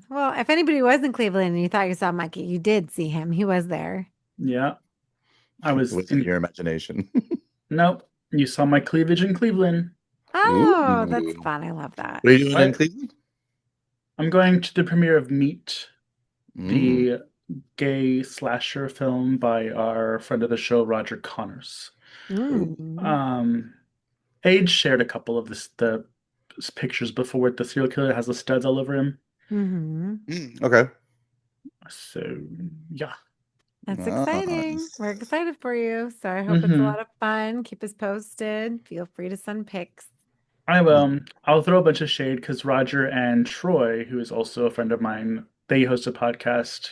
Well, if anybody was in Cleveland and you thought you saw Mikey, you did see him. He was there. Yeah, I was Was it in. your imagination? Nope, you saw my cleavage in Cleveland. Oh, that's Ooh. fun. I love that. What are you doing in What? Cleveland? I'm going to the premiere of Meat, Mm. the gay slasher film by our friend of the show, Roger Connors. Ooh. Mm. Um, Age shared a couple of the pictures before with the serial killer that has the studs all over him. Hmm. Okay. So yeah. That's Ah, exciting. We're excited for you. So I hope it's a Hmm. lot of fun. Keep us posted. Feel free to send pics. I will. I'll throw a bunch of shade because Roger and Troy, who is also a friend of mine, they host a podcast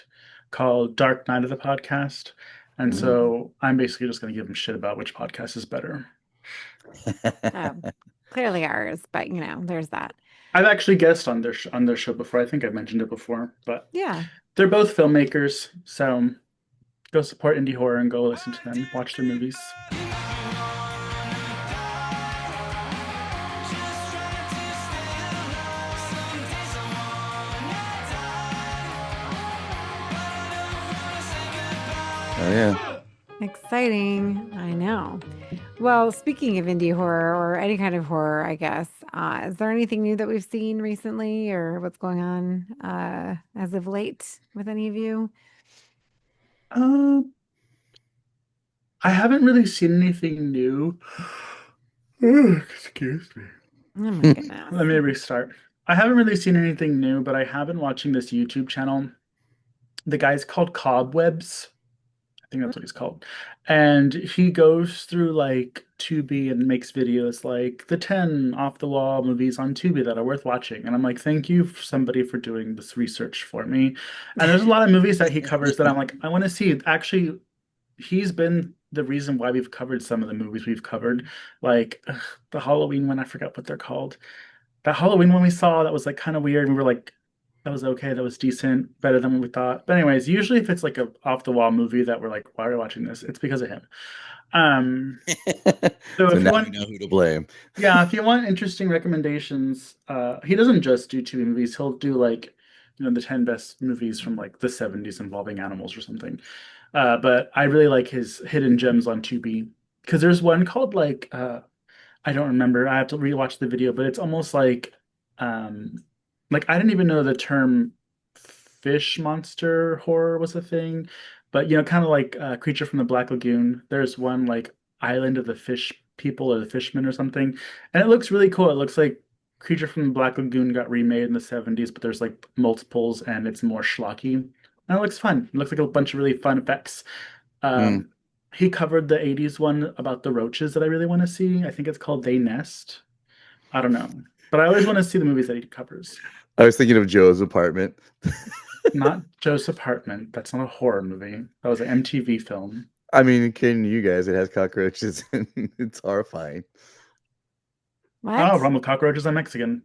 called Dark Night of the Podcast. And Mm. so I'm basically just going to give them shit about which podcast is better. Oh, clearly ours, but there's that. I've actually guested on their show before. I think I've mentioned it before, but Yeah. they're both filmmakers, so go support indie horror and go listen to them, watch their movies. Oh yeah. Exciting. I know. Well, speaking of indie horror or any kind of horror, I guess, is there anything new that we've seen recently or what's going on as of late with any of you? Um, I haven't really seen anything new. Excuse me. Oh my goodness. Let me restart. I haven't really seen anything new, but I have been watching this YouTube channel. The guy's called Cobwebs. I think that's what he's called. And he goes through like Tubi and makes videos like the 10 off the wall movies on Tubi that are worth watching. And I'm like, thank you somebody for doing this research for me. And there's a lot of movies that he covers that I'm like, I want to see. Actually, he's been the reason why we've covered some of the movies we've covered. Like the Halloween one, I forgot what they're called. That Halloween one we saw that was like kind of weird. We were like, that was okay, that was decent, better than what we thought. But anyways, usually if it's like a off the wall movie that we're like, why are we watching this? It's because of him. Um, so So if you now we want, know who to blame. yeah, if you want interesting recommendations, he doesn't just do TV movies. He'll do like, the 10 best movies from like the 70s involving animals or something. But I really like his hidden gems on Tubi because there's one called like I don't remember. I have to rewatch the video, but it's almost um like I didn't even know the term fish monster horror was a thing. But kind of like Creature from the Black Lagoon. There's one like Island of the Fish People or the Fishmen or something. And it looks really cool. It looks like Creature from the Black Lagoon got remade in the 70s, but there's like multiples and it's more schlocky. And it looks fun. It looks like a bunch of really fun effects. Mm. Um, he covered the 80s one about the roaches that I really want to see. I think it's called They Nest. I don't know. But I always want to see the movies that he covers. I was thinking of Joe's apartment. Not Joseph Hartman. That's not a horror movie. That was an MTV film. I mean, kidding you guys, it has cockroaches and it's horrifying. What? Oh, Run with Cockroaches. I'm Mexican.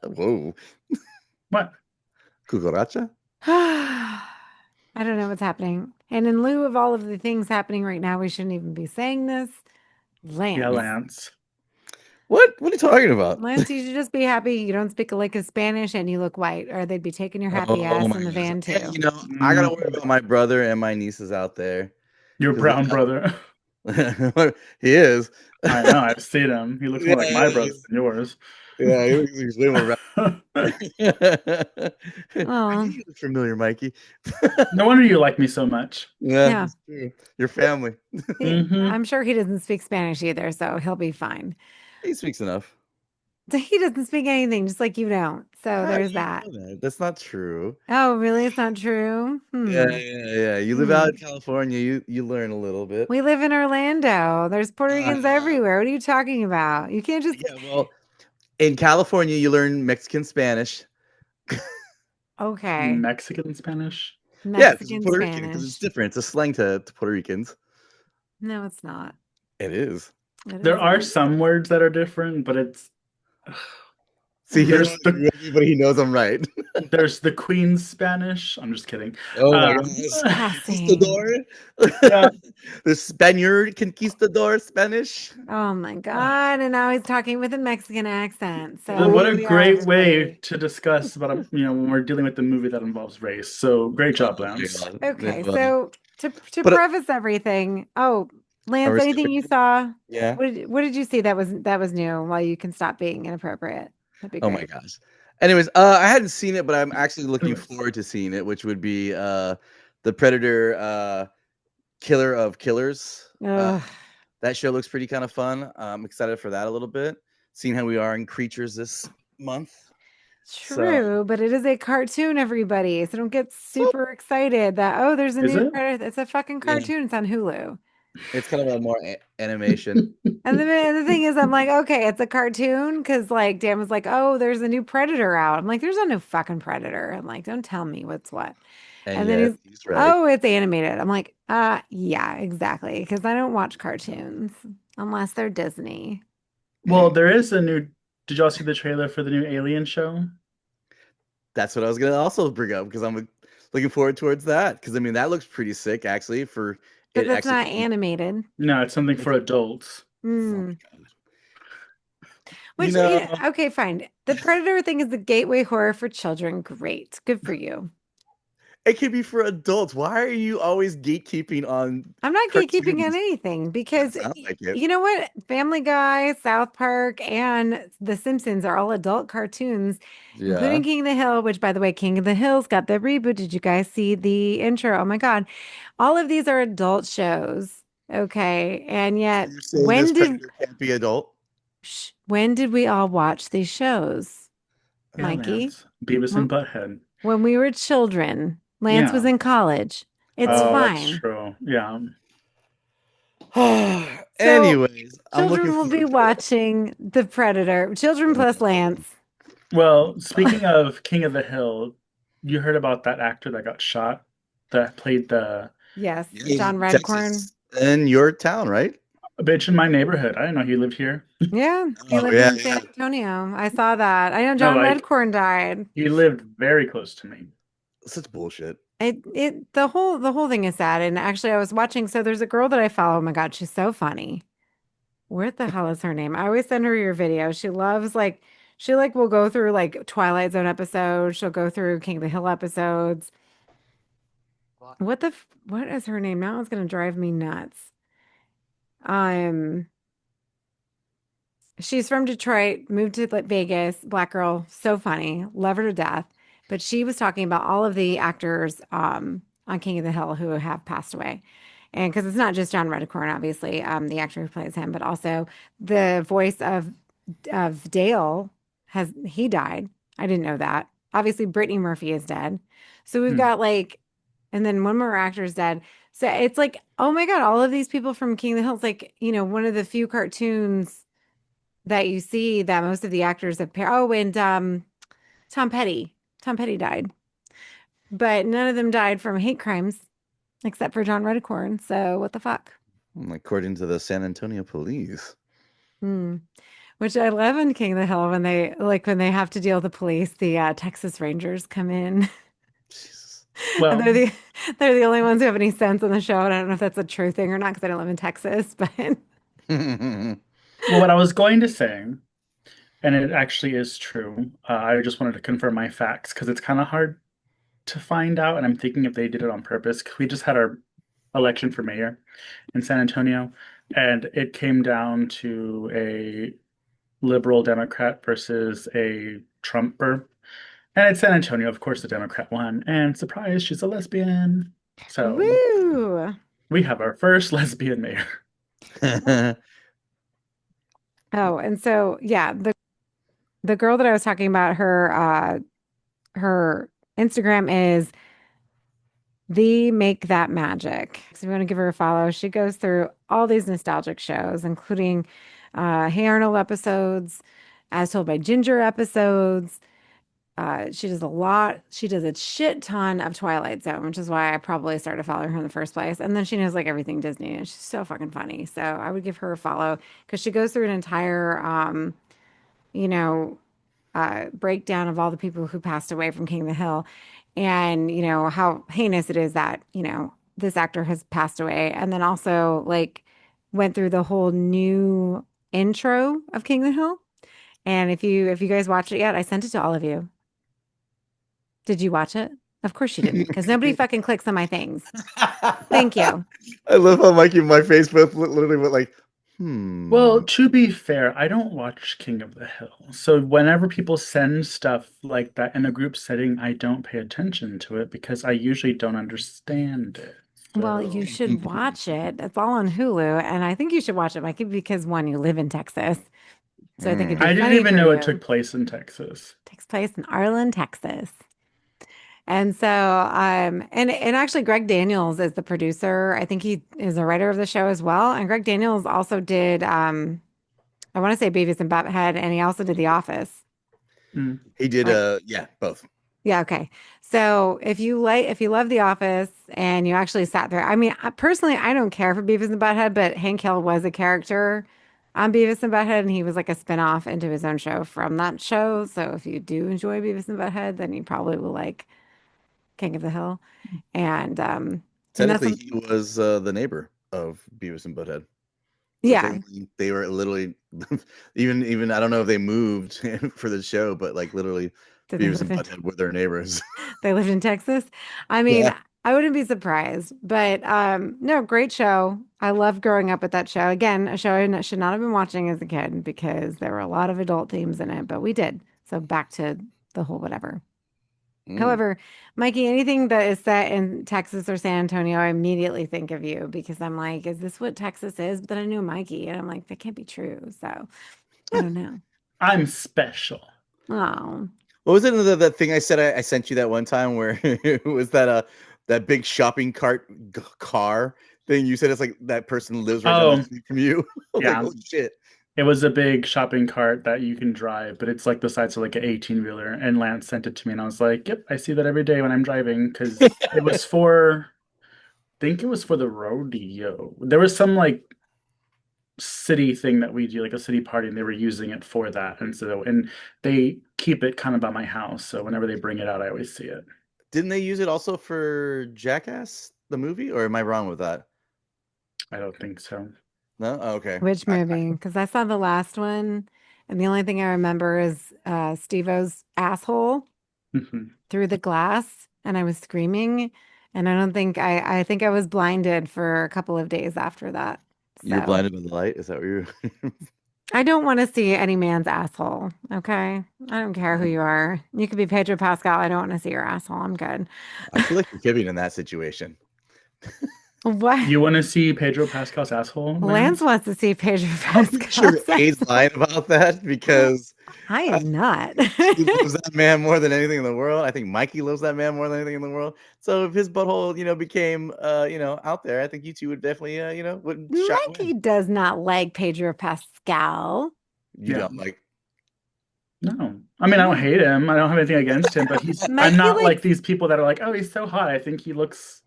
Whoa. What? Cucaracha? I don't know what's happening. And in lieu of all of the things happening right now, we shouldn't even be saying this. Yeah, Lance. Lance. What are you talking about? Lance, you should just be happy you don't speak a lick of Spanish and you look white, or they'd be taking your happy Oh ass my in the goodness. van Hey, too. I gotta worry Mm, about my brother and my nieces out there. your Because brown brother. he is. I know. I've seen him. He looks more like my brother than yours. Yeah, he's way more Why do Oh, you look familiar, Mikey? No wonder you like me so much. Yeah, yeah. it's true. Your family. Hmm. I'm sure he doesn't speak Spanish either, so he'll be fine. He speaks enough. He doesn't speak anything, just like you don't. So How do there's you that. know that? That's not true. Oh, really? It's not true? Yeah, Hmm. yeah, yeah. You live Hmm. out in California, you learn a little bit. We live in Orlando. There's Puerto Ricans Uh, everywhere. What are you talking about? You can't just, yeah, well, in California, you learn Mexican Spanish. okay, Mexican Spanish. Yeah, because it's Mexican Puerto Rican, because it's Spanish. different. It's a slang to Puerto Ricans. No, it's not. It is. It There are isn't. some words that are different, but it's See, he doesn't there's want to agree the with me, but he knows I'm right. There's the Queen's Spanish. I'm just kidding. Oh my Um, gosh. Passing. Conquistador? yeah. The Spaniard conquistador Spanish? Oh my God. And now he's talking with a Mexican accent. Well, So what here a we are great way today. to discuss about when we're dealing with the movie that involves race. So great Oh job, my Lance. god. Okay, so to But preface everything, oh, are Lance, we anything skipping? you saw? Yeah. What did you see that was new while you can stop being inappropriate? That'd be Oh my great. gosh. Anyways, I hadn't seen it, but I'm actually looking Anyways, forward to seeing it, which would be the Predator Killer of Killers. Ugh, That show looks pretty kind of fun. I'm excited for that a little bit. Seeing how we are in creatures this month. So true, but it is a cartoon, everybody. So don't get super excited that, oh, there's a is new it? Predator. It's a fucking yeah, cartoon. It's on Hulu. it's kind of a more animation. And the thing is, I'm like, okay, it's a cartoon because like Dan was like, oh, there's a new Predator out. I'm like, there's no new fucking Predator. I'm like, don't tell me what's what. And And then yet he's, he's right. oh, it's animated. I'm like, yeah, exactly. Because I don't watch cartoons unless they're Disney. Well, there is a new. Did y'all see the trailer for the new Alien show? That's what I was gonna also bring up because I'm looking forward towards that. Because I mean that looks pretty sick actually for But it that's actually not being animated. No, it's something for it's, adults. oh Mm. my god. You Which, know, okay, fine. The Predator thing is the gateway horror for children. Great. Good for you. it can be for adults. Why are you always gatekeeping on I'm not gatekeeping on cartoons? anything That because sounds like it. you know what? Family Guy, South Park, and The Simpsons are all adult cartoons, including Yeah. King of the Hill, which, by the way, King of the Hill's got the reboot. Did you guys see the intro? Oh my God. All of these are adult shows. Okay. And So yet, you're saying this Predator can't be adult? when did we all watch these shows, Yeah, Mikey? Lance. Beavis and When, Butthead. when we were children, Lance was Yeah. in college. It's Oh, that's fine. true. Yeah. So Anyways, I'm looking children will be forward to it. watching The Predator. Children plus Lance. Well, speaking of King of the Hill, you heard about that actor that got shot that played the Yes, Yeah, John Redcorn. Texas in your town, right? bitch in my neighborhood. I didn't know he lived here. Yeah, he Oh lived yeah, in yeah. San Antonio. I saw that. I know No, John like Redcorn died. he lived very close to me. Such bullshit. The whole thing is sad. And actually, I was watching. So there's a girl that I follow. Oh my God, she's so funny. What the hell is her name? I always send her your video. She will go through like Twilight Zone episodes. She'll go through King of the Hill episodes. What is her name? Now it's gonna drive me nuts. Um, she's from Detroit, moved to like Vegas, black girl, so funny, love her to death. But she was talking about all of the actors on King of the Hill who have passed away. And because it's not just John Redcorn, obviously, the actor who plays him, but also the voice of Dale he died. I didn't know that. Obviously, Brittany Murphy is dead. So we've Hmm. got like, and then one more actor's dead. So it's like, oh my God, all of these people from King of the Hill. It's like, one of the few cartoons that you see that most of the actors have oh, and Tom Petty. Tom Petty died. But none of them died from hate crimes except for John Redcorn. So what the fuck? According to the San Antonio police. Hmm. Which I love in King of the Hill when they have to deal with the police, the Texas Rangers come in. Jesus. And Well, they're the only ones who have any sense on the show. And I don't know if that's a true thing or not because I don't live in Texas, but well, what I was going to say, and it actually is true. I just wanted to confirm my facts because it's kind of hard to find out, and I'm thinking if they did it on purpose. 'Cause we just had our election for mayor in San Antonio, and it came down to a liberal Democrat versus a Trumper. And it's San Antonio, of course, the Democrat won. And surprise, she's a lesbian. So woo. we have our first lesbian mayor. Oh, and so yeah, the girl that I was talking about, her Instagram is the Make That Magic. So if you want to give her a follow, she goes through all these nostalgic shows, including Hey Arnold episodes, As Told by Ginger episodes. She does a lot. She does a shit ton of Twilight Zone, which is why I probably started following her in the first place. And then she knows like everything Disney, and she's so fucking funny. So I would give her a follow because she goes through an entire, you know, breakdown of all the people who passed away from King of the Hill, and how heinous it is that this actor has passed away, and then also like went through the whole new intro of King of the Hill. And if you guys watched it yet, I sent it to all of you. Did you watch it? Of course you didn't, because nobody fucking clicks on my things. Thank you. I love how Mikey and my face both literally went like, Well, to be fair, I don't watch King of the Hill. So whenever people send stuff like that in a group setting, I don't pay attention to it because I usually don't understand it. Well, you So should watch it. It's all on Hulu, and I think you should watch it, Mikey, because one, you live in Texas, so I think it'd be I didn't funny even for know you. it took place in Texas. Takes place in Arlen, Texas. And so, and actually, Greg Daniels is the producer. I think he is a writer of the show as well. And Greg Daniels also did, I want to say Beavis and Butthead, and he also did The Office. He did, Right. yeah, both. Yeah, okay. So if you love The Office and you actually sat there, I mean, personally, I don't care for Beavis and Butthead, but Hank Hill was a character on Beavis and Butthead, and he was like a spinoff into his own show from that show. So if you do enjoy Beavis and Butthead, then you probably will like King of the Hill. And that's Technically, he was the neighbor of Beavis and Butthead. So yeah, technically, they were literally even I don't know if they moved for the show, but like literally, did they Beavis and live in Butthead were their neighbors. they lived in Texas? I mean, Yeah. I wouldn't be surprised, but no, great show. I loved growing up with that show. Again, a show I should not have been watching as a kid because there were a lot of adult themes in it, but we did. So back to the whole whatever. However, Mikey, anything that is set in Texas or San Antonio, I immediately think of you because I'm like, is this what Texas is? But then I knew Mikey, and I'm like, that can't be true. So I don't know. I'm special. Oh, What was it that thing I said I sent you that one time where it was that big shopping cart car thing? You said it's like that person lives right down the Oh, street from you. I was like, yeah. holy shit. It was a big shopping cart that you can drive, but it's like the size of like an 18-wheeler. And Lance sent it to me, and I was like, "Yep, I see that every day when I'm driving." Because it was for, I think it was for the rodeo. There was some like city thing that we do, like a city party, and they were using it for that. And they keep it kind of by my house, so whenever they bring it out, I always see it. Didn't they use it also for Jackass, the movie? Or am I wrong with that? I don't think so. No? Oh, okay. which movie? Because I saw the last one, and the only thing I remember is Steve-O's asshole through the glass, and I was screaming. And I don't think I think I was blinded for a couple of days after that. You're So blinded by the light? Is that what you're I don't want to see any man's asshole. Okay. I don't care who you are. You could be Pedro Pascal. I don't want to see your asshole. I'm good. I feel like you're Kevin in that situation. What? You want to see Pedro Pascal's asshole, Lance Lance? wants to see Pedro I'm pretty sure Pascal's A's asshole. lying about that because I am not. he loves that man more than anything in the world. I think Mikey loves that man more than anything in the world. So if his butthole, became, out there, I think you two would definitely, wouldn't shy away. Mikey does not like Pedro Pascal. You Yeah. don't like. No. I mean, I don't hate him. I don't have anything against him, but I'm Mikey not like likes these people that are like, "Oh, he's so hot." I think he looks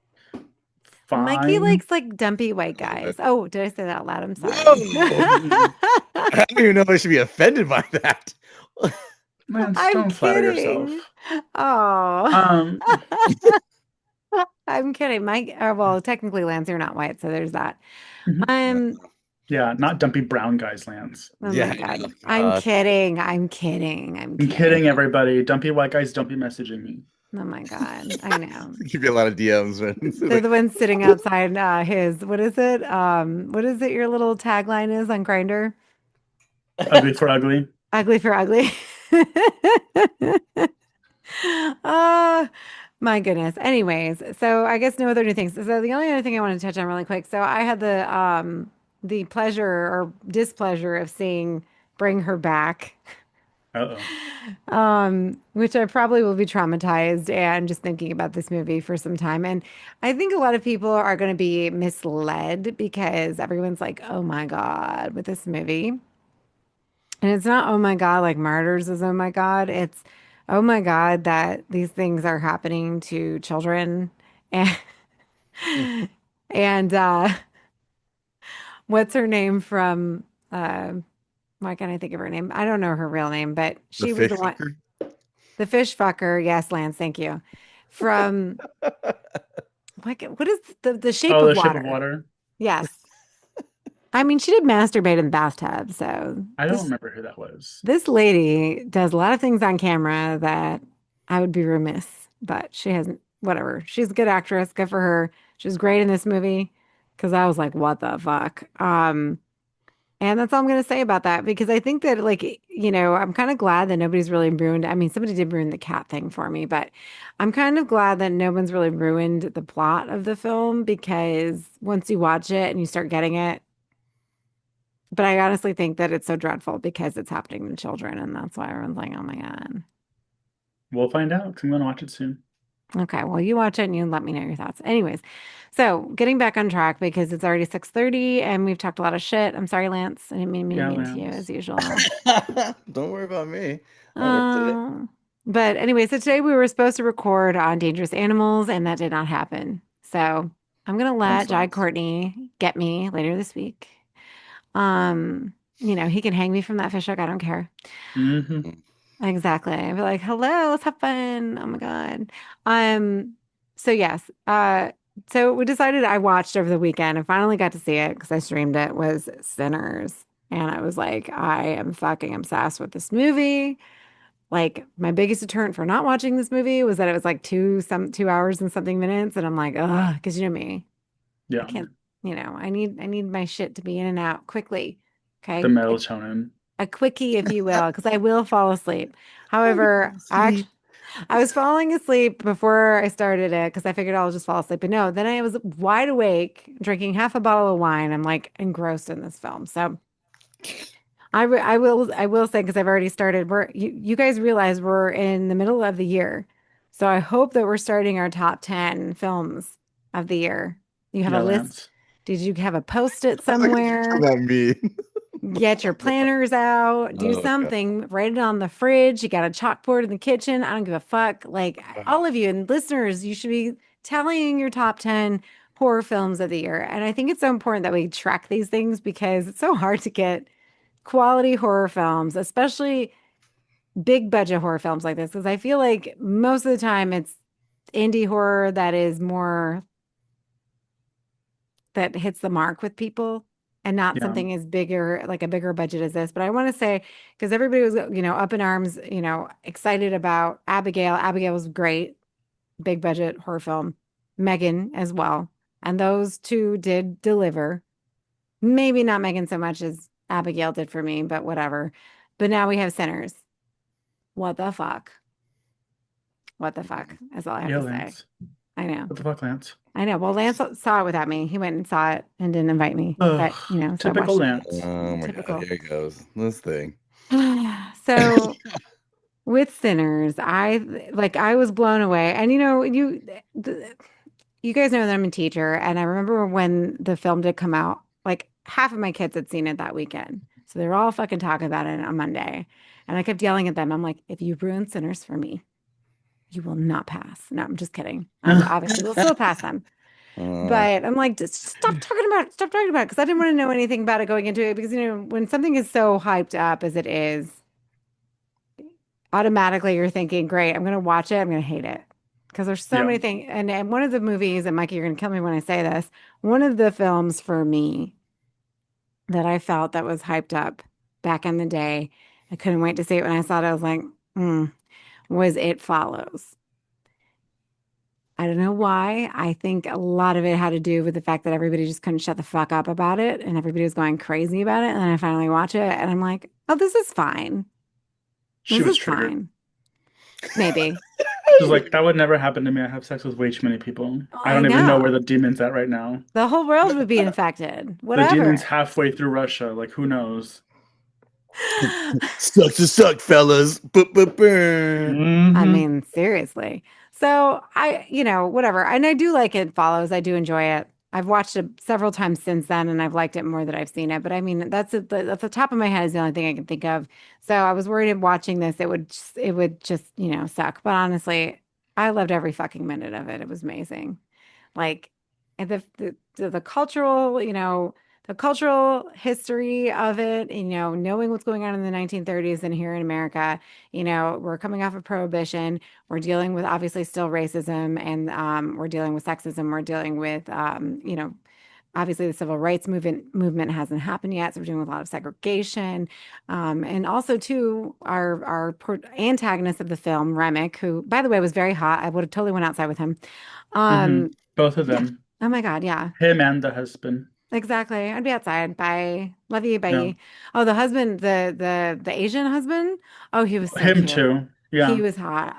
Mikey fine. likes like dumpy white A little guys. bit. Oh, did I say that out loud? I'm sorry. Whoa! I don't even know if I should be offended by that. Lance, I'm don't flatter kidding. yourself. Oh. Um, I'm kidding. Mike, well, technically, Lance, you're not white, so there's that. No. yeah, not dumpy brown guys, Lance. Oh Yeah, my I God. know. I'm kidding. I'm kidding. I'm I'm kidding. kidding, everybody. Dumpy white guys don't be messaging me. Oh my God. I know. Give you a lot of DMs, man. It's They're like, the ones sitting outside his, what is it? What is it your little tagline is on Grindr? Ugly for ugly. Ugly for ugly. Oh my goodness. Anyways, so I guess no other new things. So the only other thing I want to touch on really quick. So I had the pleasure or displeasure of seeing Bring Her Back. Uh-oh. Which I probably will be traumatized and just thinking about this movie for some time. And I think a lot of people are going to be misled because everyone's like, oh my God, with this movie. And it's not, oh my God, like Martyrs is, oh my God. It's, oh my God, that these things are happening to children. And, and what's her name from Why can't I think of her name? I don't know her real name, but The she was fish the one, fucker. the fish fucker. Yes, Lance, thank you. From what is the Shape Oh, of The Shape of Water? Water. Yes. I mean, she did masturbate in the bathtub, so I don't this remember who that was. this lady does a lot of things on camera that I would be remiss, but she hasn't, whatever. She's a good actress. Good for her. She was great in this movie because I was like, what the fuck? And that's all I'm going to say about that because I think that, like, I'm kind of glad that nobody's really ruined. I mean, somebody did ruin the cat thing for me, but I'm kind of glad that no one's really ruined the plot of the film because once you watch it and you start getting it, but I honestly think that it's so dreadful because it's happening to children, and that's why everyone's like, "Oh my God." We'll find out 'cause I'm going to watch it soon. Okay, well, you watch it and you let me know your thoughts. Anyways, so getting back on track because it's already 6:30 and we've talked a lot of shit. I'm sorry, Lance. I didn't mean to be Yeah, mean to you as Lance. usual. Don't worry about me. I work today. Um, but anyway, so today we were supposed to record on dangerous animals, and that did not happen. So I'm gonna Fun let Jai sauce. Courtney get me later this week. He can hang me from that fish hook. I don't care. Hmm. Exactly. I'd be like, hello, let's have fun. Oh my God. Um, so yes. So we decided I watched over the weekend and finally got to see it because I streamed it was Sinners. And I was like, I am fucking obsessed with this movie. Like my biggest deterrent for not watching this movie was that it was like 2 hours and something minutes. And I'm like, ugh, because you know me. I Yeah, can't, I need my shit to be in and out quickly. the Okay. melatonin. A quickie, if you will, because I will fall asleep. However, Sleep. I was falling asleep before I started it because I figured I'll just fall asleep. But no, then I was wide awake, drinking half a bottle of wine. I'm like engrossed in this film. So I will say because I've already started. You guys realize we're in the middle of the year, so I hope that we're starting our top 10 films of the year. You have a Yeah, list. Lance. Did you have a post-it What did you come somewhere? at me? Get your planners out, do Oh god. something, write it on the fridge. You got a chalkboard in the kitchen. I don't give a fuck. Like all of you and listeners, you should be tallying your top 10 horror films of the year. And I think it's so important that we track these things because it's so hard to get quality horror films, especially big budget horror films like this. Because I feel like most of the time it's indie horror that is more that hits the mark with people and not Yeah. something as bigger, like a bigger budget as this. But I want to say, because everybody was, up in arms, excited about Abigail. Abigail was great, big budget horror film. Megan as well. And those two did deliver. Maybe not Megan so much as Abigail did for me, but whatever. But now we have Sinners. What the fuck? What the fuck is all I have Yeah, to say. Lance. I know. What the fuck, Lance? I know. Well, Lance saw it without me. He went and saw it and didn't invite me. Ugh, But, so I typical watched it. Lance. Oh my god, Typical. here it goes. This thing. So with Sinners, I was blown away. And you guys know that I'm a teacher, and I remember when the film did come out, like half of my kids had seen it that weekend. So they were all fucking talking about it on Monday. And I kept yelling at them. I'm like, if you ruin Sinners for me, you will not pass. No, I'm just kidding. I obviously will still pass them. Uh, But I'm like, just stop talking about it. Stop talking about it. Because I didn't want to know anything about it going into it. Because, when something is so hyped up as it is, automatically you're thinking, great, I'm going to watch it. I'm going to hate it. Because there's so Yeah. many things. And one of the movies, and Mikey, you're going to kill me when I say this, one of the films for me that I felt that was hyped up back in the day, I couldn't wait to see it when I saw it. I was like, was It Follows. I don't know why. I think a lot of it had to do with the fact that everybody just couldn't shut the fuck up about it and everybody was going crazy about it. And then I finally watch it and I'm like, oh, this is fine. She This was is triggered. fine. Maybe. She's like, that would never happen to me. I have sex with way too many people. Oh, I I don't even know where know. the demon's at right now. The whole world would be infected. The demon's Whatever. halfway through Russia. Like, who knows? sucks to suck, fellas. I Hmm. mean, seriously. So whatever. And I do like It Follows. I do enjoy it. I've watched it several times since then, and I've liked it more that I've seen it. But I mean, that's the top of my head is the only thing I can think of. So I was worried in watching this, it would just, suck. But honestly, I loved every fucking minute of it. It was amazing. Like and the cultural, the cultural history of it, knowing what's going on in the 1930s and here in America. We're coming off of Prohibition. We're dealing with obviously still racism, and we're dealing with sexism. We're dealing with, obviously the civil rights movement hasn't happened yet, so we're dealing with a lot of segregation, and also too our antagonist of the film, Remick, who by the way was very hot. I would have totally went outside with him. Hmm. Um, Both of yeah. them, Oh my God, yeah. him and the husband. Exactly. I'd be outside. Bye. Love you. Yeah, Bye. Oh, the husband, the Asian husband. Oh, he was so him cute. too. He Yeah, was hot.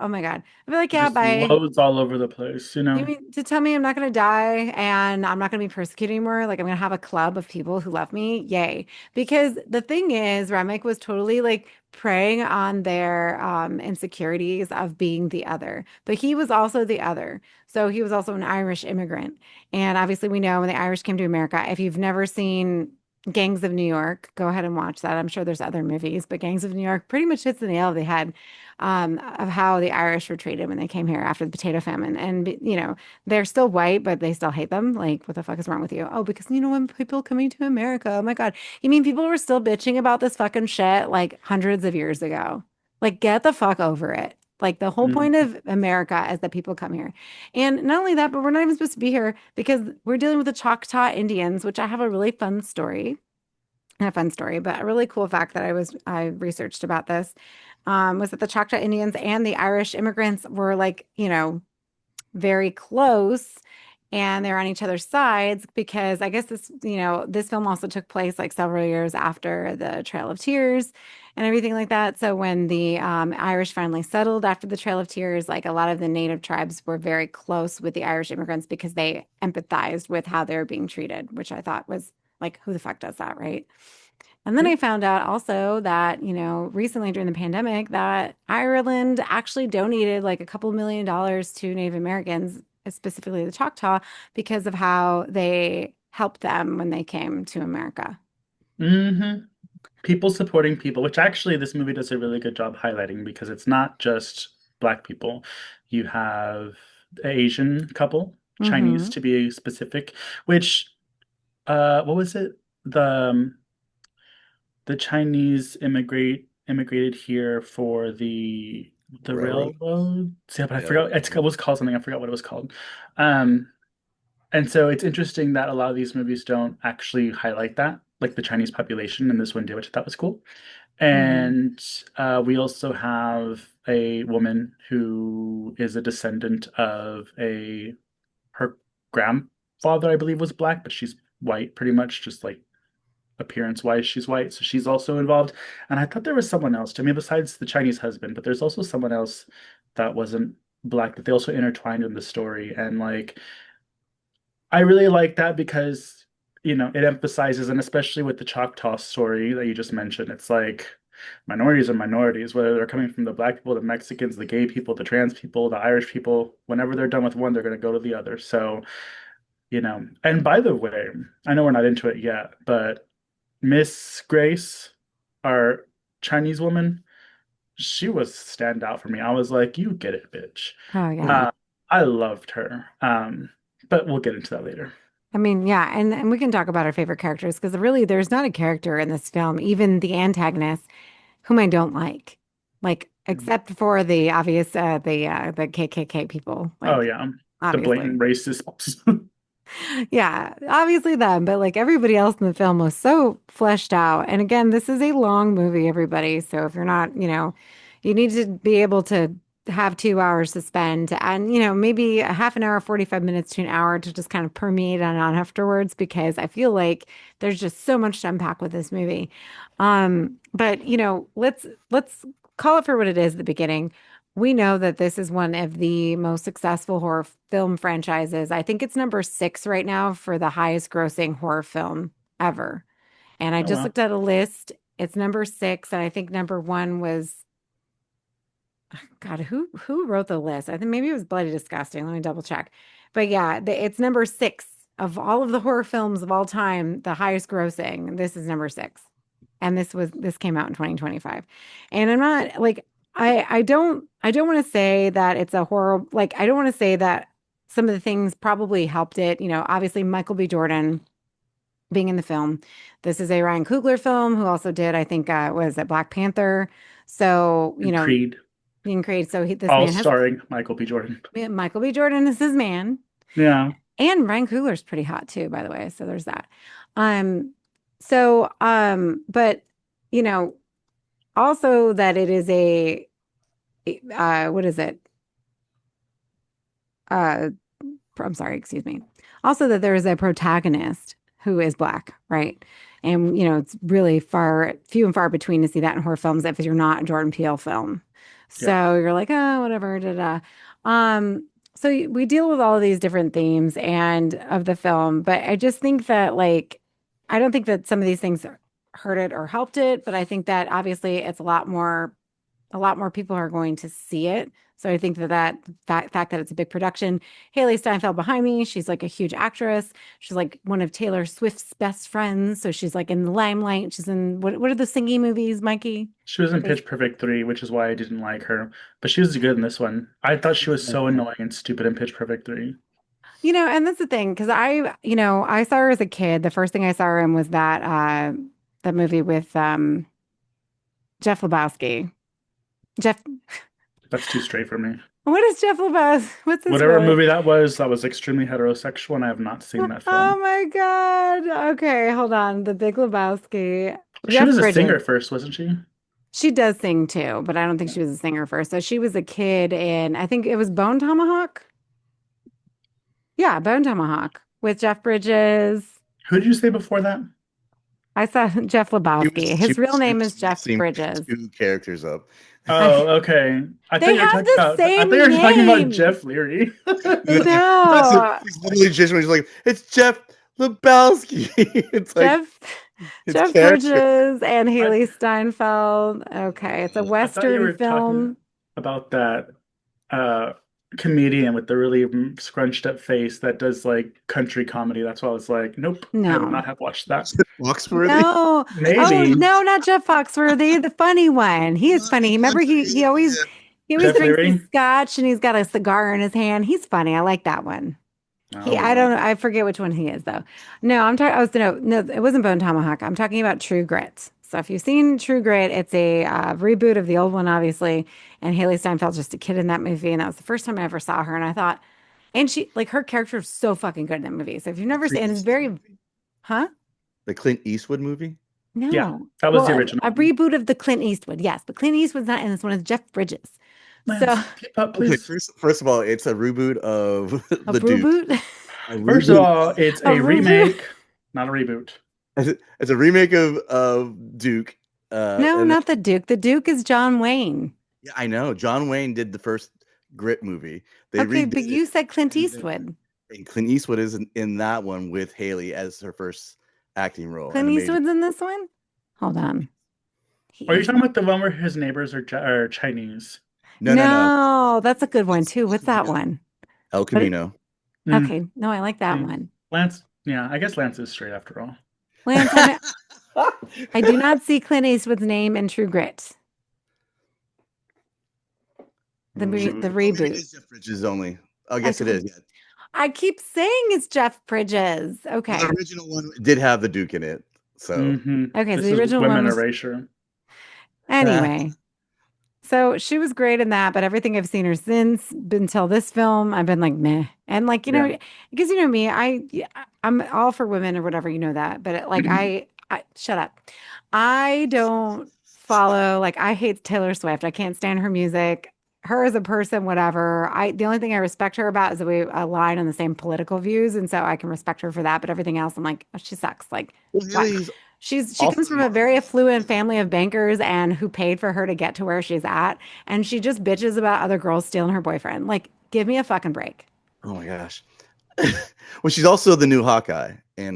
Oh my God. I'd be like, yeah, just bye. loads all over the place. You mean to tell me I'm not going to die and I'm not going to be persecuted anymore? Like I'm going to have a club of people who love me? Yay. Because the thing is, Remick was totally like preying on their insecurities of being the other. But he was also the other. So he was also an Irish immigrant. And obviously we know when the Irish came to America, if you've never seen Gangs of New York, go ahead and watch that. I'm sure there's other movies, but Gangs of New York pretty much hits the nail on the head, of how the Irish were treated when they came here after the potato famine. And, they're still white, but they still hate them. Like, what the fuck is wrong with you? Oh, because, when people coming to America, oh my God. You mean people were still bitching about this fucking shit like hundreds of years ago? Like, get the fuck over it. Like, the whole point of America is that people come here. And not only that, but we're not even supposed to be here because we're dealing with the Choctaw Indians, which I have a really fun story. Not a fun story, but a really cool fact that I researched about this, was that the Choctaw Indians and the Irish immigrants were like, very close, and they're on each other's sides because I guess this film also took place like several years after the Trail of Tears and everything like that. So when the Irish finally settled after the Trail of Tears, like a lot of the native tribes were very close with the Irish immigrants because they empathized with how they were being treated, which I thought was like, who the fuck does that, right? And then I found out also that, recently during the pandemic, that Ireland actually donated like a couple $1 million to Native Americans, specifically the Choctaw, because of how they helped them when they came to America. Hmm. People supporting people, which actually this movie does a really good job highlighting because it's not just Black people. You have an Asian couple, Chinese Hmm. to be specific, which what was it? The Chinese immigrated here for the Railroad. railroads. Yeah, but I Yeah. forgot it was called something. I forgot what it was called. Um, and so it's interesting that a lot of these movies don't actually highlight that, like the Chinese population, and this one did, which I thought was cool. Hmm. And we also have a woman who is a descendant of her grandfather, I believe, was Black, but she's white, pretty much, just like appearance wise, she's white. So she's also involved. And I thought there was someone else to me besides the Chinese husband, but there's also someone else that wasn't Black that they also intertwined in the story. And like, I really like that because, it emphasizes, and especially with the Choctaw story that you just mentioned, it's like minorities are minorities, whether they're coming from the Black people, the Mexicans, the gay people, the trans people, the Irish people, whenever they're done with one, they're going to go to the other. So, and by the way, I know we're not into it yet, but Miss Grace, our Chinese woman, she was standout for me. I was like, you get it, bitch. Oh, yeah. Uh, I loved her. But we'll get into that later. I mean, yeah, and we can talk about our favorite characters because really there's not a character in this film, even the antagonist, whom I don't like except for the obvious the KKK people, Oh like yeah, the obviously. blatant racists. Yeah, obviously them, but like everybody else in the film was so fleshed out. And again, this is a long movie, everybody. So if you're not, you need to be able to have 2 hours to spend and, maybe a half an hour, 45 minutes to an hour to just kind of permeate on afterwards, because I feel like there's just so much to unpack with this movie. But let's call it for what it is at the beginning. We know that this is one of the most successful horror film franchises. I think it's number 6 right now for the highest grossing horror film ever. And I Oh just wow. looked at a list. It's number 6, and I think number 1 was, God, who wrote the list? I think maybe it was Bloody Disgusting. Let me double check. But yeah, it's number 6 of all of the horror films of all time, the highest grossing. This is number 6. And this came out in 2025. And I'm not like I don't want to say that it's a horror, like I don't want to say that some of the things probably helped it. Obviously Michael B. Jordan being in the film. This is a Ryan Coogler film who also did, I think, was it Black Panther? So, And Creed, being created. So this all man has starring Michael B. Jordan. Michael B. Jordan is his man. Yeah. And Ryan Coogler's pretty hot too, by the way. So there's that. But also that it is what is it? I'm sorry, excuse me. Also that there is a protagonist who is Black, right? And it's really few and far between to see that in horror films if you're not a Jordan Peele film. So you're like, oh, whatever, da. So we deal with all of these different themes and of the film, but I just think that I don't think that some of these things hurt it or helped it, but I think that obviously it's a lot more people are going to see it. So I think that fact that it's a big production. Haley Steinfeld behind me, she's like a huge actress. She's like one of Taylor Swift's best friends. So she's like in the limelight. She's in what are the singing movies, Mikey? She was in Pitch Perfect 3, which is why I didn't like her. But she was good in this one. I thought she was so annoying and stupid in Pitch Perfect 3. And that's the thing, because I saw her as a kid. The first thing I saw her in was that movie with Jeff Lebowski. That's too straight for me. What is Jeff Lebowski? What's his Whatever name? movie that was extremely heterosexual, and I have not seen that film. Oh my God. Okay, hold on. The Big Lebowski. She was a singer first, wasn't she? She does sing too, but I don't think she was a singer first. So she was a kid in, I think it was Bone Tomahawk. Yeah, Bone Tomahawk with Jeff Bridges. Who did you say before that? I saw Jeff Lebowski. His real name is Jeff Bridges. 2 characters up. Oh, okay. I thought you were talking about Jeff Leary. No. He's literally just like, it's Jeff Lebowski. It's like Jeff Bridges and Haley Steinfeld. Okay, it's a Western film. About that comedian with the really scrunched up face that does like country comedy. That's why I was like, nope, no. I would not have watched that. Foxworthy? No, maybe. Oh, no, not Jeff Foxworthy, the funny one. He is funny. Remember, he always drinks his scotch and he's got a cigar in his hand. He's funny. I like that one. I don't know. I forget which one he is though. No, I'm talking. No, it wasn't Bone Tomahawk. I'm talking about True Grit. So if you've seen True Grit, it's a reboot of the old one, obviously. And Haley Steinfeld's just a kid in that movie, and that was the first time I ever saw her. And I thought, and she her character was so fucking good in that movie. So if you've never seen, and it's very, the Clint Eastwood movie. No, yeah, that was the original. A reboot of the Clint Eastwood, yes, but Clint Eastwood's not in this one. It's Jeff Bridges. So keep up, please. Okay, first of all, it's a reboot of the Duke. First of all, it's a remake, not a reboot. It's a remake of Duke. No, not the Duke. The Duke is John Wayne. Yeah, I know. John Wayne did the first Grit movie. Okay, but you said Clint Eastwood. And Clint Eastwood is in that one with Haley as her first acting role. Clint Eastwood's in this one? Hold on. Are you talking about the one where his neighbors are Chinese? No, that's a good one too. What's that one? El Camino. Okay, no, I like that one. Lance, yeah, I guess Lance is straight after all. Lance, I do not see Clint Eastwood's name in True Grit. The reboot. It's Jeff Bridges only. I guess it is. Yeah. I keep saying it's Jeff Bridges. Okay. The original one did have the Duke in it. So okay, so the original women one was... erasure. Anyway. So she was great in that, but everything I've seen her since until this film, I've been like, meh. And like, because you know me, I'm all for women or whatever, you know that. But like, I shut up. I don't follow, like, I hate Taylor Swift. I can't stand her music. Her as a person, whatever. The only thing I respect her about is that we align on the same political views. And so I can respect her for that. But everything else, I'm like, oh, she sucks. Like, she comes from a very affluent family of bankers and who paid for her to get to where she's at. And she just bitches about other girls stealing her boyfriend. Like, give me a fucking break. Oh my gosh. Well, she's also the new Hawkeye in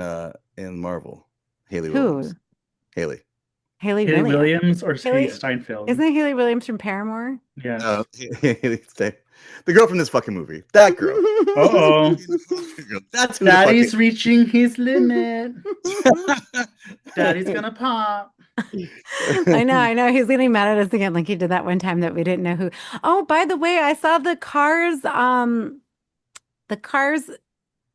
Marvel. Haley Williams. Haley Williams or Haley Steinfeld? Isn't it Haley Williams from Paramore? Yeah. The girl from this fucking movie. That girl. Uh-oh. That's who Daddy's reaching his limit. Daddy's gonna pop. I know. He's getting mad at us again, like he did that one time that we didn't know who. Oh, by the way, I saw the Cars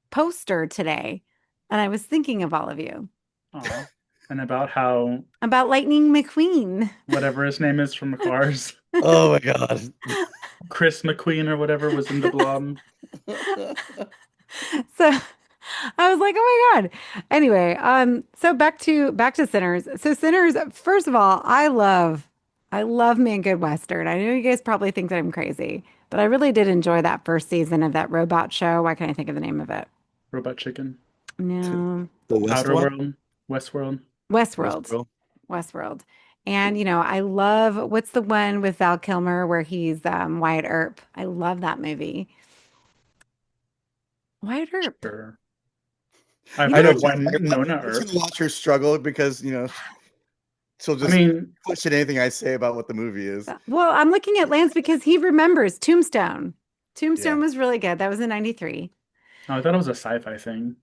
poster today. and I was thinking of all of you. Aw. And about how About Lightning McQueen. whatever his name is from the Cars, Oh my god. Chris McQueen or whatever was in the blob. So I was like, oh my God. Anyway, so back to Sinners. So Sinners, first of all, I love me a good Western. I know you guys probably think that I'm crazy, but I really did enjoy that first season of that robot show. Why can't I think of the name of it? Robot Chicken, No, The West Outer one? World, Westworld. Westworld. Westworld? Westworld. And I love what's the one with Val Kilmer where he's Wyatt Earp. I love that movie. Wyatt Earp. Sure. I've You I know know. heard of what? one I'm Nona just Earp. gonna watch her struggle because she'll I just mean, question anything I say about what the movie is. Well, I'm looking at Lance because he remembers Tombstone. Yeah. Tombstone was really good. That was in 93. I thought it was a sci-fi thing.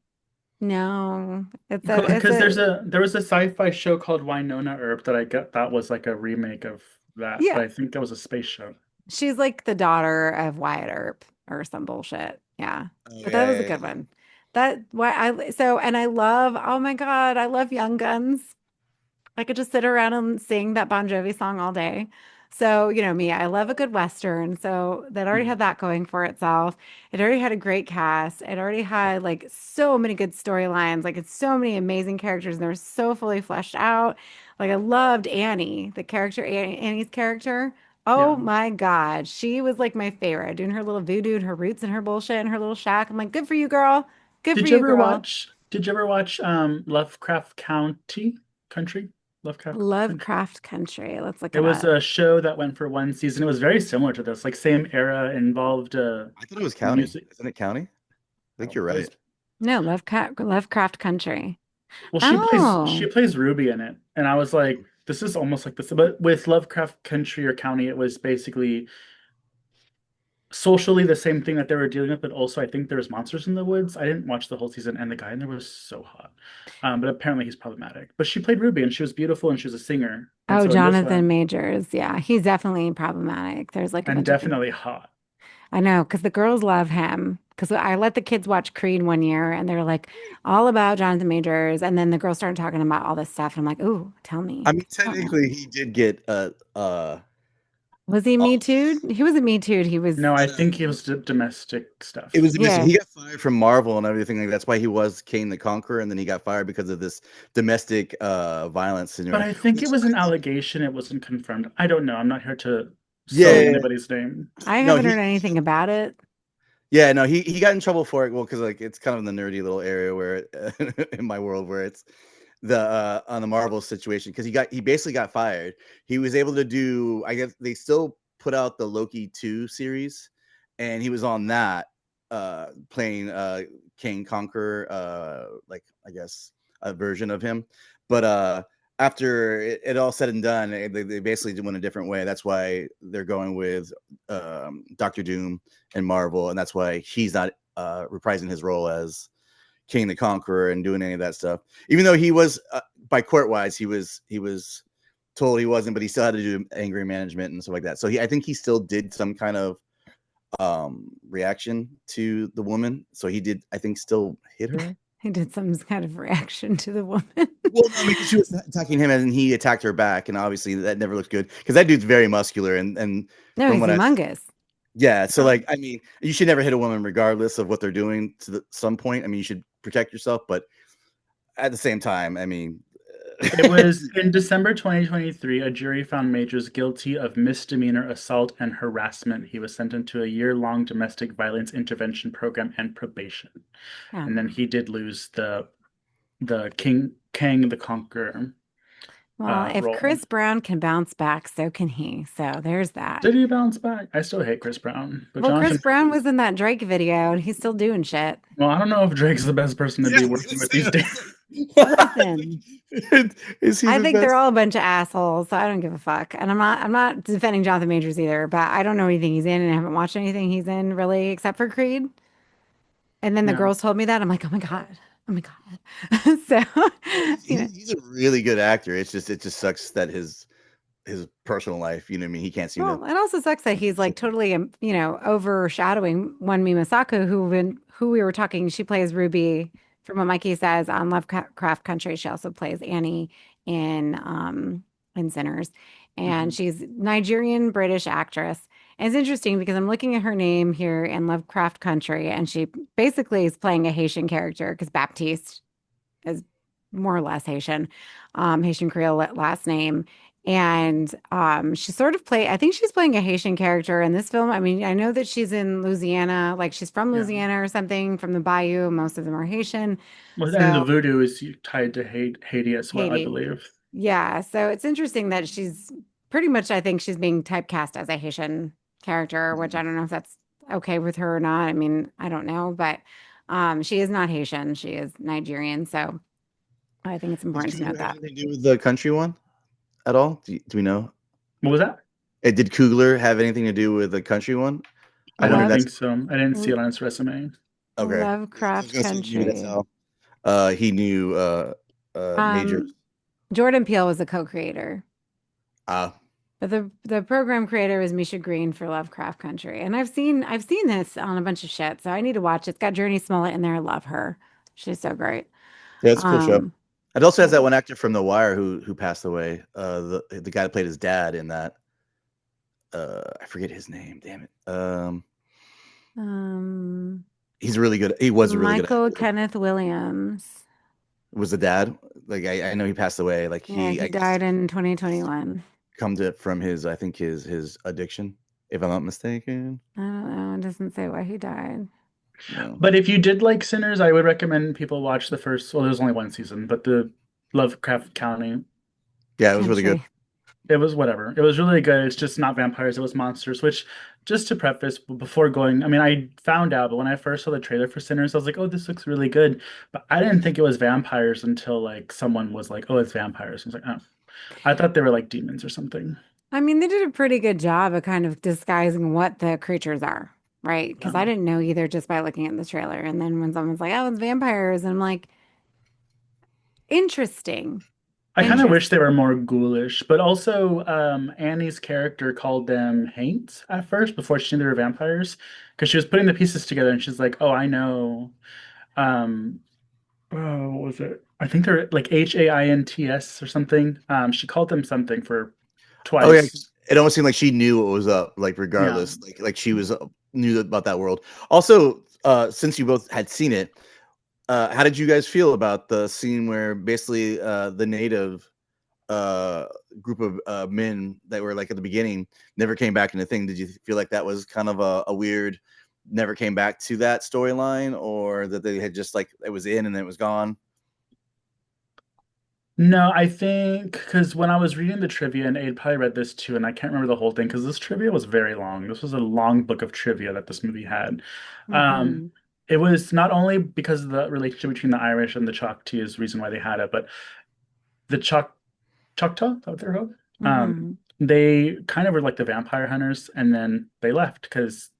No, it's Because a there was a sci-fi show called Winona Earp that I got that was like a remake of that, but yeah. I think that was a space show. She's like the daughter of Wyatt Earp or some bullshit. Yeah. Oh But that yeah, was a yeah, good yeah. one. That why I so and I love, oh my God, I love Young Guns. I could just sit around and sing that Bon Jovi song all day. So, me, I love a good Western. So that already Mhm. had that going for itself. It already had a great cast. It already had like so many good storylines. Like it's so many amazing characters and they were so fully fleshed out. Like I loved Annie, the character, Annie's character. Oh Yeah. my God. She was like my favorite, doing her little voodoo and her roots and her bullshit and her little shack. I'm like, good for you, girl. Good for Did you you, ever girl. watch did you ever watch Lovecraft Country? Lovecraft Country? Lovecraft Country. Let's look It it was up. a show that went for one season. It was very similar to this, like same era, involved I thought it was County. music. Isn't it County? I think No, you're it was right. No, Lovecraft Country. well, she Oh, plays Ruby in it, and I was like, this is almost like this. But with Lovecraft Country or County, it was basically socially the same thing that they were dealing with, but also I think there was monsters in the woods. I didn't watch the whole season, and the guy in there was so hot, but apparently he's problematic. But she played Ruby, and she was beautiful, and she was a singer. And oh, so in this Jonathan one, Majors. Yeah, he's definitely problematic. There's like a and bunch of things. definitely hot. I know, because the girls love him. Because I let the kids watch Creed one year, and they're like all about Jonathan Majors, and then the girls started talking about all this stuff, and I'm like, "Ooh, tell I me, mean, tell me." technically, he did get Was he Me oh, Too'd? He wasn't Me Too'd. He was, No, I no, think it was domestic it stuff. was a mistake. yeah. He got fired from Marvel and everything. Like that's why he was Kane the Conqueror, and then he got fired because of this domestic violence But scenario. I think it Which was I an think, allegation. It wasn't confirmed. I don't know. I'm not here to yeah, sully yeah, anybody's name. I no, haven't heard anything about it. yeah, no, he got in trouble for it. Well, because like it's kind of in the nerdy little area where in my world where it's the on the Marvel situation because he basically got fired. He was able to do. I guess they still put out the Loki 2 series, and he was on that playing King Conqueror, like I guess a version of him. But after it all said and done, they basically went a different way. That's why they're going with Doctor Doom and Marvel, and that's why he's not reprising his role as King the Conqueror and doing any of that stuff. Even though he was by court wise, he was told he wasn't, but he still had to do angry management and stuff like that. So I think he still did some kind of reaction to the woman. So he did, I think, still hit her. He did some kind of reaction to the woman. Well, no, because she was attacking him and he attacked her back, and obviously that never looked good because that dude's very muscular and No, from he's what I humongous. yeah, so Yeah. like I mean, you should never hit a woman regardless of what they're doing some point. I mean, you should protect yourself, but at the same time, I mean, It was in December 2023, a jury found Majors guilty of misdemeanor assault and harassment. He was sentenced to a year-long domestic violence intervention program and probation. Yeah. And then he did lose the Kang the Conqueror Well, if role. Chris Brown can bounce back, so can he. So there's that. Did he bounce back? I still hate Chris Brown, but Well, Chris Jonathan Brown Majors. was in that Drake video and he's still doing shit. Well, I don't know if Drake's the best person to yeah, be I was working gonna with say these days. Listen, is he I the think they're best? all a bunch of assholes, so I don't give a fuck. And I'm not defending Jonathan Majors either, but I don't know anything he's in and I haven't watched anything he's in really except for Creed. And then the Yeah. girls told me that. I'm like, oh my God. Oh my God. So, He's a really good actor. It just sucks that his personal life, you know what I mean? He can't seem to. well, it also sucks that he's like totally, overshadowing One Mi Masako, who we were talking. She plays Ruby from what Mikey says on Lovecraft Country, she also plays Annie in Sinners, and Mhm. she's Nigerian British actress. And it's interesting because I'm looking at her name here in Lovecraft Country, and she basically is playing a Haitian character because Baptiste is more or less Haitian, Haitian Creole last name. And she sort of I think she's playing a Haitian character in this film. I mean, I know that she's in Louisiana, like she's from Yeah. Louisiana or something, from the Bayou. Most of them are Haitian. Well, and the So voodoo is tied to Haiti as well, I Haiti. believe. Yeah. So it's interesting that she's pretty much, I think she's being typecast as a Haitian character, which I don't know if that's okay with her or not. I mean, I don't know, but she is not Haitian. She is Nigerian. So I think it's Did important to Coogler note have that. anything to do with the country one at all? Do we know? What was that? Did Coogler have anything to do with the country one? I I wonder don't Love that's think so. I didn't see L- it on his resume. okay. I was Lovecraft gonna say maybe that's Country. how he knew Major. Um, Jordan Peele was a co-creator, Ah, but the program creator was Misha Green for Lovecraft Country. And I've seen this on a bunch of shit, so I need to watch it. It's got Journey Smollett in there. I love her. She's so great. yeah, it's a cool show. Um, It also has yeah. that one actor from The Wire who passed away. The guy that played his dad in that. I forget his name. Damn it. Um, He's really good. He was a really good Michael actor. Kenneth Williams. Was the dad? Like I know he passed away. Like Yeah, he he I guess died in 2021. come to from his I think his addiction, if I'm not mistaken. I don't know. It doesn't say why he died. No. But if you did like Sinners, I would recommend people watch the first. Well, there's only one season, but the Lovecraft County. Yeah, it was really good. Country. It was whatever. It was really good. It's just not vampires, it was monsters, which just to preface before going, I mean, I found out, but when I first saw the trailer for Sinners, I was like, oh, this looks really good. But I didn't think it was vampires until like someone was like, oh, it's vampires. I was like, oh. I thought they were like demons or something. I mean, they did a pretty good job of kind of disguising what the creatures are, right? Because I Um, didn't know either just by looking at the trailer. And then when someone's like, oh, it's vampires, and I'm like, interesting. I kind of wish they Interesting. were more ghoulish, but also Annie's character called them Haints at first before she knew they were vampires because she was putting the pieces together and she's like, oh, I know. Um, oh, what was it? I think they're like HAINTS or something. She called them something for Oh yeah, twice. it almost seemed like she knew what was up, like Yeah. regardless, like she was knew about that world. Also, since you both had seen it, how did you guys feel about the scene where basically the native uh group of men that were like at the beginning never came back in the thing? Did you feel like that was kind of a weird, never came back to that storyline, or that they had just like it was in and then it was gone? No, I think because when I was reading the trivia, and Aid probably read this too, and I can't remember the whole thing because this trivia was very long. This was a long book of trivia that this movie had. Um, Hmm. it was not only because of the relationship between the Irish and the Choctaw is the reason why they had it, but the Choctaw, is that what they're called? Hmm. They kind of were like the vampire hunters, and then they left because,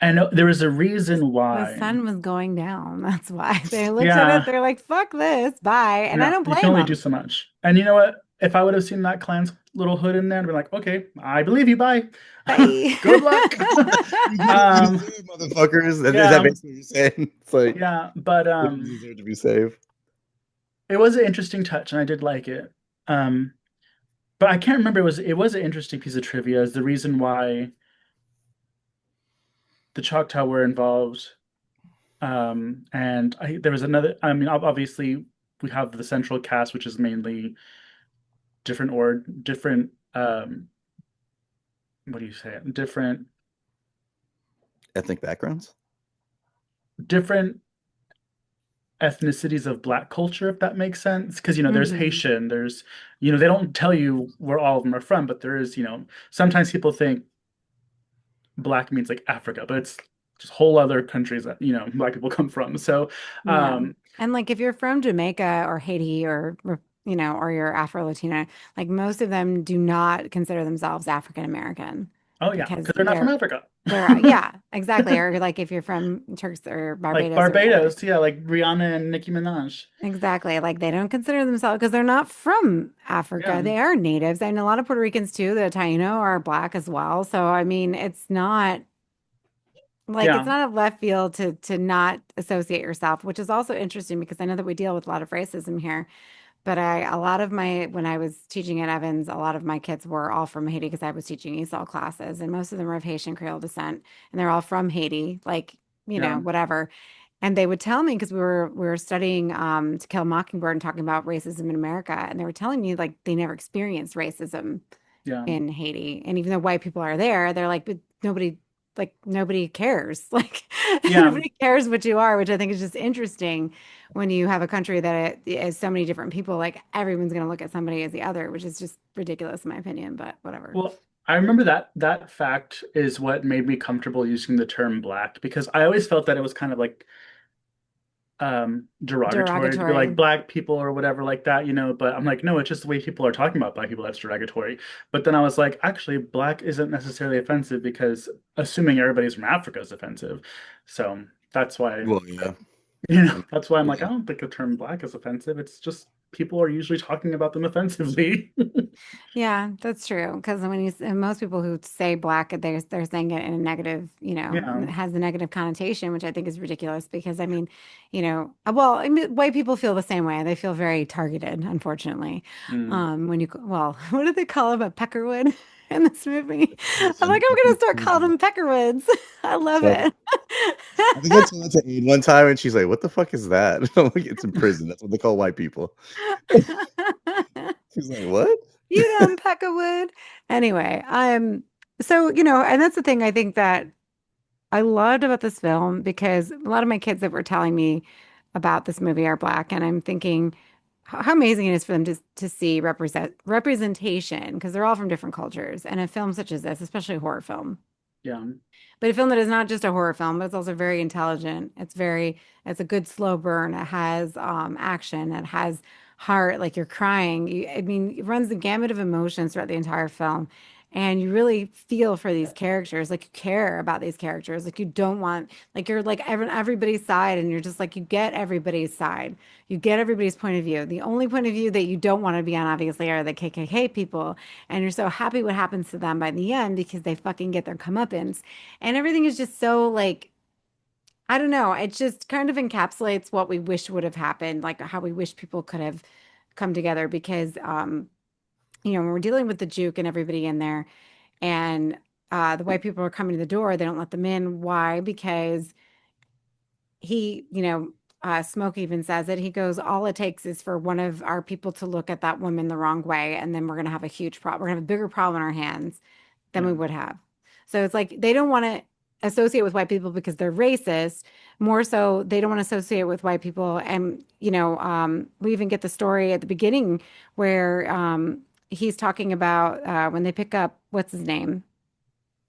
and there was a reason The why. sun was going down. That's why they looked at it. Yeah, They're like, fuck this. Bye. And I yeah, don't you can blame only do them. so much. And you know what? If I would have seen that clan's little hood in there, I'd be like, okay, I believe you. Bye. Bye. Good luck. You get what you um, deserve, motherfuckers. Is that yeah, basically what you're saying? It's like yeah, but women deserve to be saved. it was an interesting touch, and I did like it. Um, but I can't remember. It was an interesting piece of trivia. Is the reason why the Choctaw were involved. And there was another. I mean, obviously, we have the central cast, which is mainly different. What do you say? Ethnic backgrounds. Different ethnicities of Black culture, if that makes sense. Because there's Hmm. Haitian, they don't tell you where all of them are from, but there is, sometimes people think Black means like Africa, but it's just whole other countries that Black people come from. So, Yeah. um, And like if you're from Jamaica or Haiti or you're Afro Latina, like most of them do not consider themselves African American oh yeah, because because they're not from Africa. yeah, exactly. Or like if you're from Turks or Like Barbados or whatever. Barbados, yeah, like Rihanna and Nicki Minaj. Exactly. Like they don't consider themselves because they're not from Africa. Yeah. They are natives. And a lot of Puerto Ricans too, the Taino are black as well. So I mean, it's not Like it's Yeah. not a left field to not associate yourself, which is also interesting because I know that we deal with a lot of racism here. But a lot of my, when I was teaching at Evans, a lot of my kids were all from Haiti because I was teaching ESOL classes, and most of them are of Haitian Creole descent, and they're all from Haiti, like, Yeah. whatever. And they would tell me because we were studying To Kill a Mockingbird and talking about racism in America, and they were telling me like they never experienced racism Yeah. in Haiti. And even though white people are there, they're like, but nobody cares. Like Yeah. nobody cares what you are, which I think is just interesting when you have a country that it is so many different people, like everyone's going to look at somebody as the other, which is just ridiculous in my opinion, but whatever. Well, I remember that fact is what made me comfortable using the term black because I always felt that it was kind of like derogatory to be like Derogatory. black people or whatever like that, but I'm like, no, it's just the way people are talking about black people that's derogatory. But then I was like, actually, black isn't necessarily offensive because assuming everybody's from Africa is offensive. So that's why, Well, yeah. that's why I'm like, I Yeah. don't think the term black is offensive. It's just people are usually talking about them offensively. Yeah, that's true. Because when and most people who say black, they're saying it in a negative, Yeah. it has a negative connotation, which I think is ridiculous. Because I mean, well, I mean, white people feel the same way. They feel very targeted, unfortunately. Mm. Well, what do they call him? A peckerwood in this movie? I'm like, Prison. I'm It's gonna in start calling prison. them peckerwoods. I love So it. I think I told that to Aid one time, and she's like, "What the fuck is that?" I'm like, "It's in prison. That's what they call white people." She's like, "What?" You dumb peckerwood. Anyway, so and that's the thing I think that I loved about this film because a lot of my kids that were telling me about this movie are black, and I'm thinking how amazing it is for them to see representation because they're all from different cultures, and a film such as this, especially a horror film, Yeah. but a film that is not just a horror film, but it's also very intelligent. It's a good slow burn. It has action. It has heart, like you're crying. I mean, it runs the gamut of emotions throughout the entire film. And you really feel for these characters, like you care about these characters, like you don't want, like you're like everybody's side, and you're just like you get everybody's side, you get everybody's point of view. The only point of view that you don't want to be on, obviously, are the KKK people, and you're so happy what happens to them by the end because they fucking get their comeuppance, and everything is just so like, I don't know. It just kind of encapsulates what we wish would have happened, like how we wish people could have come together because when we're dealing with the Juke and everybody in there and the white people are coming to the door, they don't let them in. Why? Because he, Smoke even says it. He goes, all it takes is for one of our people to look at that woman the wrong way, and then we're going to have a huge problem. We're going to have a bigger problem in our hands than we Yeah. would have. So it's like they don't want to associate with white people because they're racist. More so, they don't want to associate with white people. And, we even get the story at the beginning where he's talking about when they pick up, what's his name?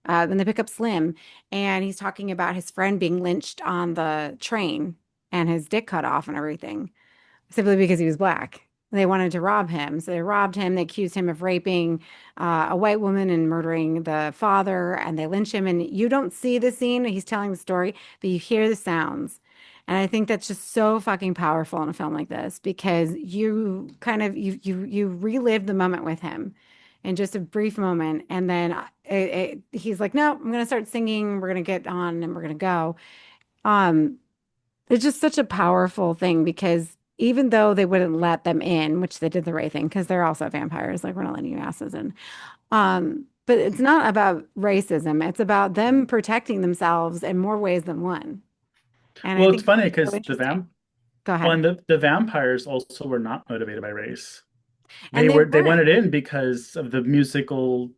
When they pick up Slim, and he's talking about his friend being lynched on the train and his dick cut off and everything simply because he was black. They wanted to rob him. So they robbed him. They accused him of raping a white woman and murdering the father, and they lynch him. And you don't see the scene. He's telling the story, but you hear the sounds. And I think that's just so fucking powerful in a film like this because you kind of you relive the moment with him in just a brief moment, and then he's like, "No, I'm gonna start singing. We're gonna get on, and we're gonna go." Um, it's just such a powerful thing because even though they wouldn't let them in, which they did the right thing because they're also vampires, like we're not letting you asses in. But it's not about racism. It's about them protecting themselves in more ways than one. And I Well, it's think funny that's so because interesting. Go well, ahead. and the vampires also were not motivated by race. And they They weren't. wanted in because of the musical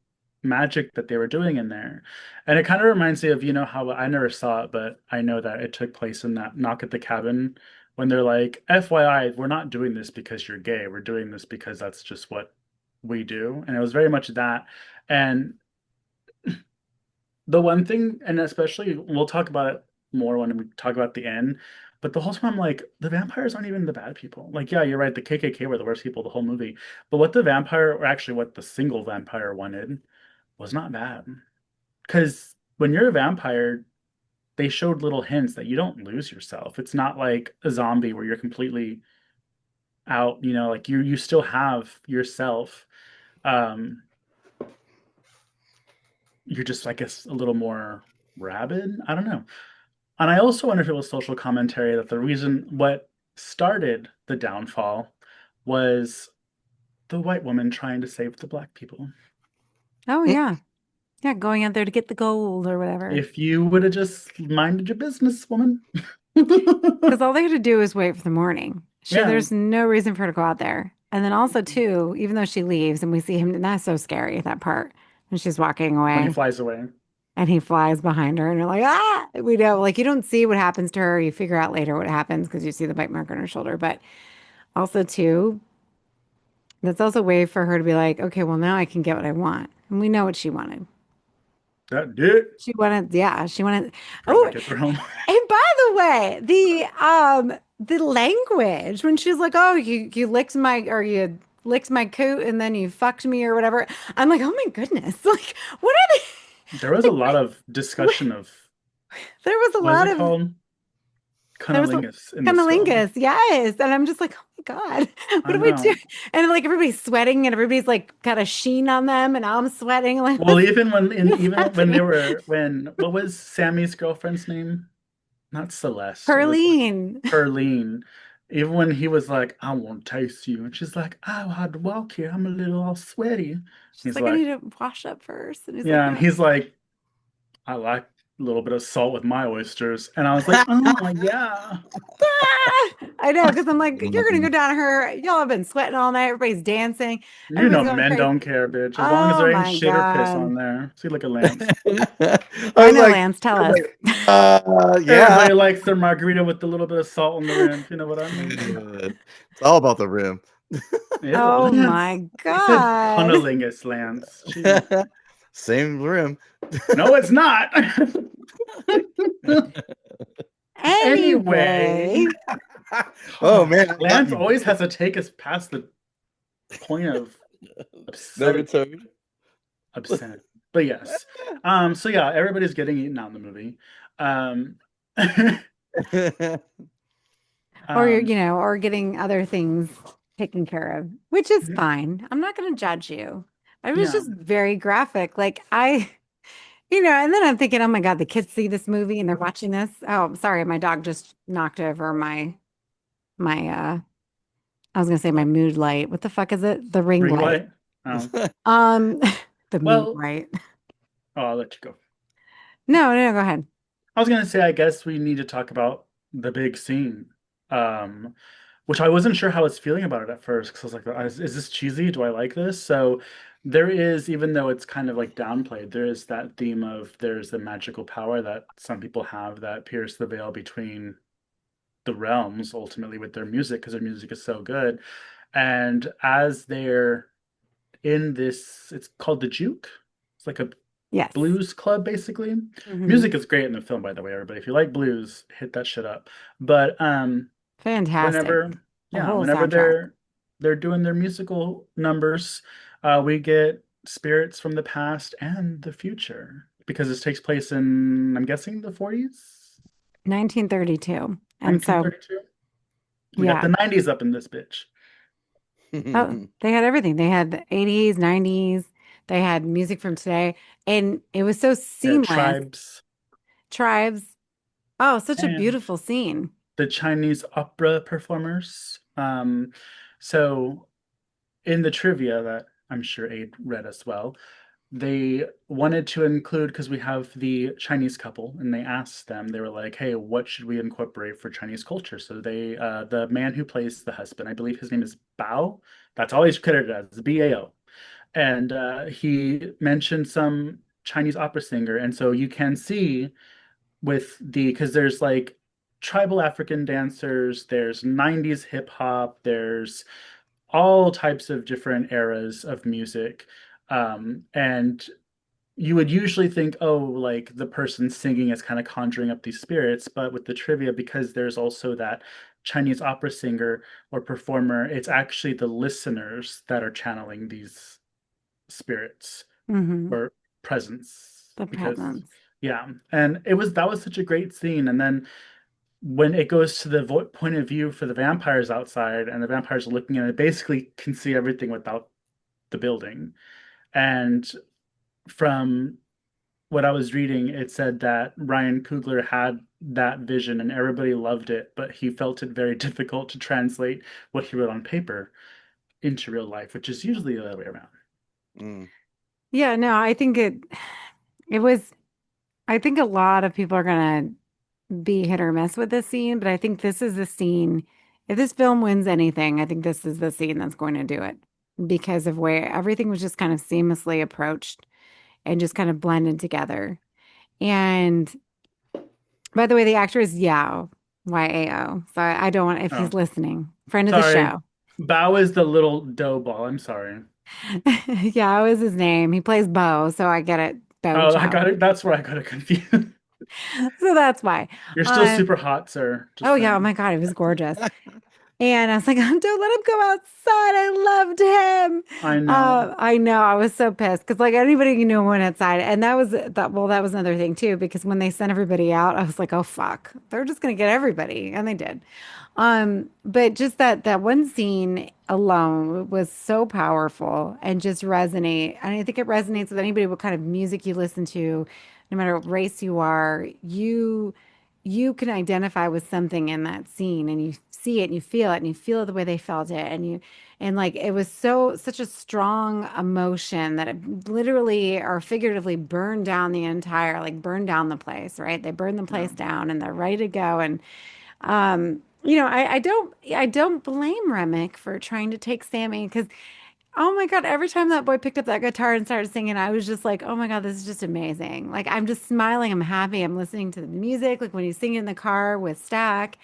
magic that they were doing in there. And it kind of reminds me of, how I never saw it, but I know that it took place in that Knock at the Cabin when they're like, FYI, we're not doing this because you're gay. We're doing this because that's just what we do. And it was very much that. And the one thing, and especially we'll talk about it more when we talk about the end, but the whole time I'm like, the vampires aren't even the bad people. Like, yeah, you're right, the KKK were the worst people the whole movie. But what the vampire, or actually what the single vampire wanted, was not bad. Because when you're a vampire, they showed little hints that you don't lose yourself. It's not like a zombie where you're completely out, like you still have yourself. Um, you're just, I guess, a little more. rabid. I don't know. And I also wonder if it was social commentary that the reason what started the downfall was the white woman trying to save the black people. Oh yeah. Yeah, going out there to get the gold or whatever. If you would have just minded your business, woman. Because all they had to do was wait for the morning. Yeah, There's no reason for her to go out there. And then also too, even though she leaves and we see him, and that's so scary, that part. And she's walking when he away flies away. and he flies behind her and you're like, ah, we know, like you don't see what happens to her. You figure out later what happens because you see the bite mark on her shoulder. But also too, that's also a way for her to be like, okay, well now I can get what I want. And we know what she wanted. That did. She wanted, Trying oh, to get her home. and by the way, the language when she's like, "Oh, you licked my coat and then you fucked me or whatever." I'm like, "Oh my goodness." Like, what are There was they a lot of like, discussion of there was a what is lot it of called? there was a Cunnilingus in this film. cunnilingus, yes. And I'm just like, "Oh my God. What I do we do?" know. And like everybody's sweating and everybody's like got a sheen on them and I'm sweating like Well, what's even when they happening? were when what was Sammy's girlfriend's name? Not Celeste. It was like Perline. Perlene. Even when he was like, "I won't taste you," and she's like, "I had to walk here. I'm a little all sweaty." She's He's like, "I like, need to wash up first." And he's like, "Yeah," and "No." he's like, "I like a little bit of salt with my oysters," and I was like, "Oh yeah." I know, because I'm like, you're gonna go down her. Y'all have been sweating all night. Everybody's dancing. You know Everybody's going men don't crazy. care, bitch. As long as Oh there ain't my shit or piss God. on there. See, look at Lance. I I was know, like, Lance, tell I was us. like, yeah. Everybody likes their margarita with a little bit of salt on the rim, if you know what I mean. It's all about the rim. Ew, Oh Lance. my I said God. cunnilingus, Lance. Jeez. Same rim. No, it's not. Anyway, Anyway, Oh man, that got Lance me always good. has to take us past the point of No upsetting, return. obscenity. But yes. So yeah, everybody's getting eaten out in the movie. Um, or you're, um, or getting other things taken care of, which is fine. I'm not gonna judge you. It was yeah. just very graphic. Like and then I'm thinking, oh my God, the kids see this movie and they're watching this. Oh, I'm sorry, my dog just knocked over my I was gonna say my mood light. What the fuck is it? The ring Ring light. light. Oh, Um, the mood well, light. I'll let you go. No, no, go ahead. I was gonna say, I guess we need to talk about the big scene, um, which I wasn't sure how I was feeling about it at first because I was like, is this cheesy? Do I like this? So there is, even though it's kind of like downplayed, there is that theme of there's the magical power that some people have that pierce the veil between the realms ultimately with their music because their music is so good. And as they're in this, it's called the Juke. It's like a Yes. blues club basically. Mhm. Music is great in the film, by the way, everybody. If you like blues, hit that shit up. But Fantastic. whenever The yeah, whole whenever soundtrack. they're doing their musical numbers, we get spirits from the past and the future because this takes place in, I'm guessing, the 40s, 1932. And so, 1932. We got yeah. the 90s up in this bitch. Oh, they had everything. They had the 80s, 90s. They had music from today. And it was so Yeah, seamless. tribes Tribes. Oh, such a and beautiful scene. the Chinese opera performers. So in the trivia that I'm sure Aid read as well, they wanted to include because we have the Chinese couple, and they asked them, they were like, "Hey, what should we incorporate for Chinese culture?" So the man who plays the husband, I believe his name is Bao. That's all he's credited as, Bao, and he mentioned some Chinese opera singer, and so you can see with because there's like tribal African dancers, there's 90s hip hop, there's all types of different eras of music. And you would usually think, oh, like the person singing is kind of conjuring up these spirits. But with the trivia, because there's also that Chinese opera singer or performer, it's actually the listeners that are channeling these spirits Hmm. or presence. The Because, presence. yeah, and that was such a great scene. And then when it goes to the point of view for the vampires outside, and the vampires are looking at it, basically can see everything without the building. And from what I was reading, it said that Ryan Coogler had that vision and everybody loved it, but he felt it very difficult to translate what he wrote on paper into real life, which is usually the other way around. Mm. Yeah, no, I think it was I think a lot of people are gonna be hit or miss with this scene, but I think this is the scene. If this film wins anything, I think this is the scene that's going to do it because of where everything was just kind of seamlessly approached and just kind of blended together. And by the way, the actor is Yao, Yao. So I don't want if he's Oh, listening, friend of the sorry. show. Bao is the little dough ball. I'm sorry. Yao is his name. He plays Bo, so I get it. Bo Oh, I Chow. got it. That's where I got it confused. So that's why. You're still Um, super hot, sir. oh Just yeah, oh saying. my God, he was gorgeous. And I was like, don't let him go outside. I loved him. I know. I know. I was so pissed because like anybody you know went outside. And that was that. Well, that was another thing too, because when they sent everybody out, I was like, oh fuck, they're just gonna get everybody. And they did. But just that one scene alone was so powerful and just resonate. And I think it resonates with anybody what kind of music you listen to, no matter what race you are, you can identify with something in that scene and you see it and you feel it and you feel it the way they felt it and like it was such a strong emotion that it literally or figuratively burned down the entire like burned down the place, right? They burned the Yeah. place down and they're ready to go and I don't blame Remick for trying to take Sammy because oh my God, every time that boy picked up that guitar and started singing, I was just like, oh my God, this is just amazing. Like I'm just smiling, I'm happy, I'm listening to the music, like when he's singing in the car with Stack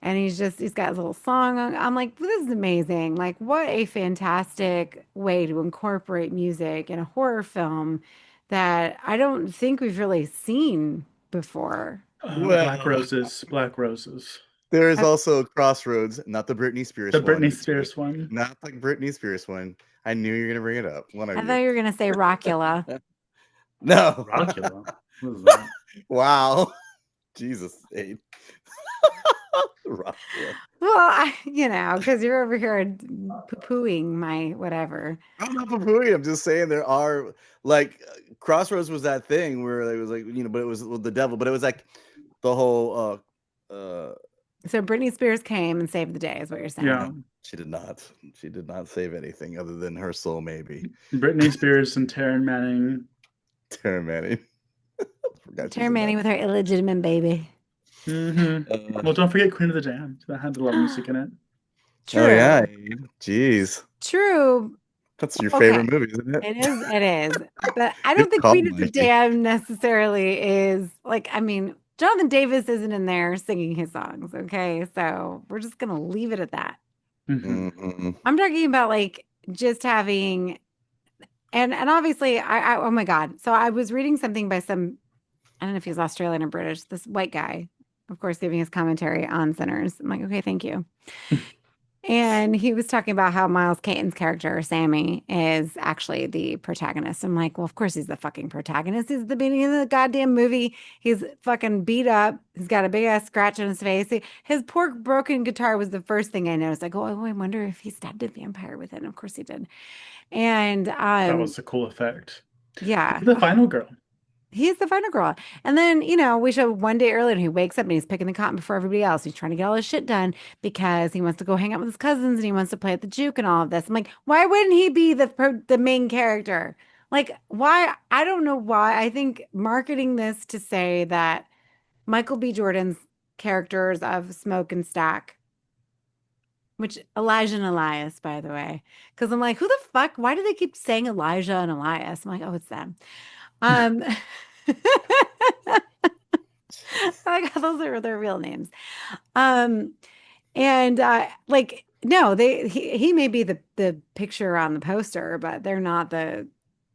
and he's got his little song on. I'm like, this is amazing. Like what a fantastic way to incorporate music in a horror film that I don't think we've really seen before. Black Well, roses. Black roses. there is I, also Crossroads, not the Britney The Spears one. Britney Spears one. Not the Britney Spears one. I knew you were gonna bring it up. One of I thought you. you were gonna say Rockula. No. Rockula. What is that? Wow. Jesus. Abe. Rockula. Well, because you're over here poo-pooing my whatever. I'm not poo-pooing. I'm just saying there are like Crossroads was that thing where it was like but it was with the devil, but it was like the whole So Britney Spears came and saved the day, is what you're Yeah. saying. she did not. She did not save anything other than her soul, maybe. Britney Spears and Taryn Manning. Tara Manning. Forgot she's Tara in Manning that. with her illegitimate baby. Well, don't forget Queen of the Damned. That had the love music in it. True. Oh yeah. Abe. Jeez. True. That's your Okay. favorite movie, isn't it? It is. It is. But I Good don't think call, Queen of the Mikey. Damned necessarily is like, I mean, Jonathan Davis isn't in there singing his songs. Okay. So we're just going to leave it at that. Mhm. Mhm. I'm talking about like just having, and obviously, oh my God. So I was reading something by some, I don't know if he's Australian or British, this white guy, of course, giving his commentary on Sinners. I'm like, okay, thank you. And he was talking about how Miles Caton's character, Sammy, is actually the protagonist. I'm like, well, of course he's the fucking protagonist. He's at the beginning of the goddamn movie. He's fucking beat up. He's got a big ass scratch on his face. His poor broken guitar was the first thing I noticed. I go, oh, I wonder if he stabbed a vampire with it. And of course he did. And That was a cool effect. yeah. The final girl. He's the final girl. And then, we show one day earlier and he wakes up and he's picking the cotton before everybody else. He's trying to get all his shit done because he wants to go hang out with his cousins and he wants to play at the juke and all of this. I'm like, why wouldn't he be the main character? Like, why? I don't know why. I think marketing this to say that Michael B. Jordan's characters of Smoke and Stack, which Elijah and Elias, by the way, because I'm like, who the fuck? Why do they keep saying Elijah and Elias? I'm like, oh, it's them. I got those are their real names. And like no, he may be the picture on the poster, but they're not the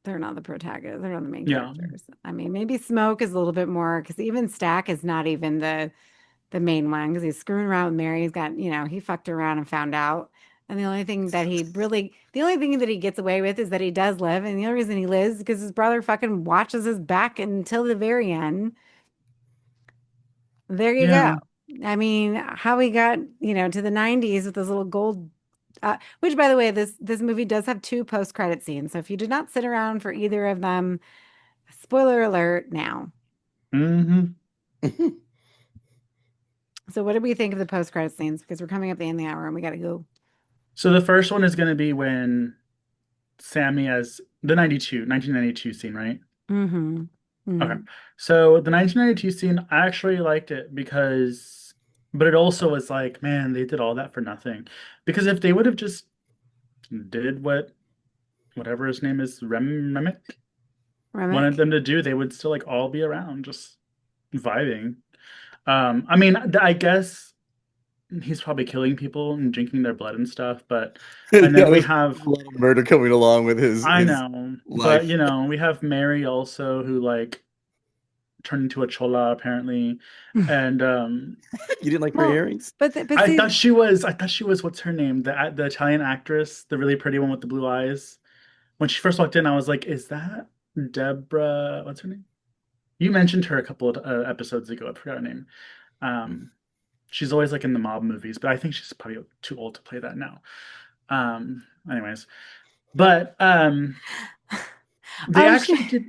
protagonist. They're not the main Yeah. characters. I mean, maybe Smoke is a little bit more because even Stack is not even the main one because he's screwing around with Mary. He's got, he fucked around and found out. And the only thing that he gets away with is that he does live. And the only reason he lives is because his brother fucking watches his back until the very end. There you Yeah. go. I mean, how we got, to the 90s with those little gold, which by the way, this movie does have two post-credit scenes. So if you did not sit around for either of them, Spoiler alert now. Hmm. So what do we think of the post-credit scenes? Because we're coming up the end of the hour and we got to go. So the first one is going to be when Sammy has the 1992 scene, right? Mm-hmm. Okay. Mm-hmm. So the 1992 scene, I actually liked it because, but it also was like, man, they did all that for nothing. Because if they would have just did whatever his name is, Remick wanted Remick? them to do, they would still like all be around, just vibing. I mean, I guess he's probably killing people and drinking their blood and stuff, but and Yeah, then we there's have a lot of murder coming along with I his know, but life. we have Mary also who like turned into a chola apparently, and You didn't like her Well, earrings? but see, I thought she was what's her name? The Italian actress, the really pretty one with the blue eyes. When she first walked in, I was like, "Is that Deborah? What's her name?" You mentioned her a couple of episodes ago. I forgot her name. Um, she's always like in the mob movies, but I think she's probably too old to play that now. Anyways, but they oh, actually did.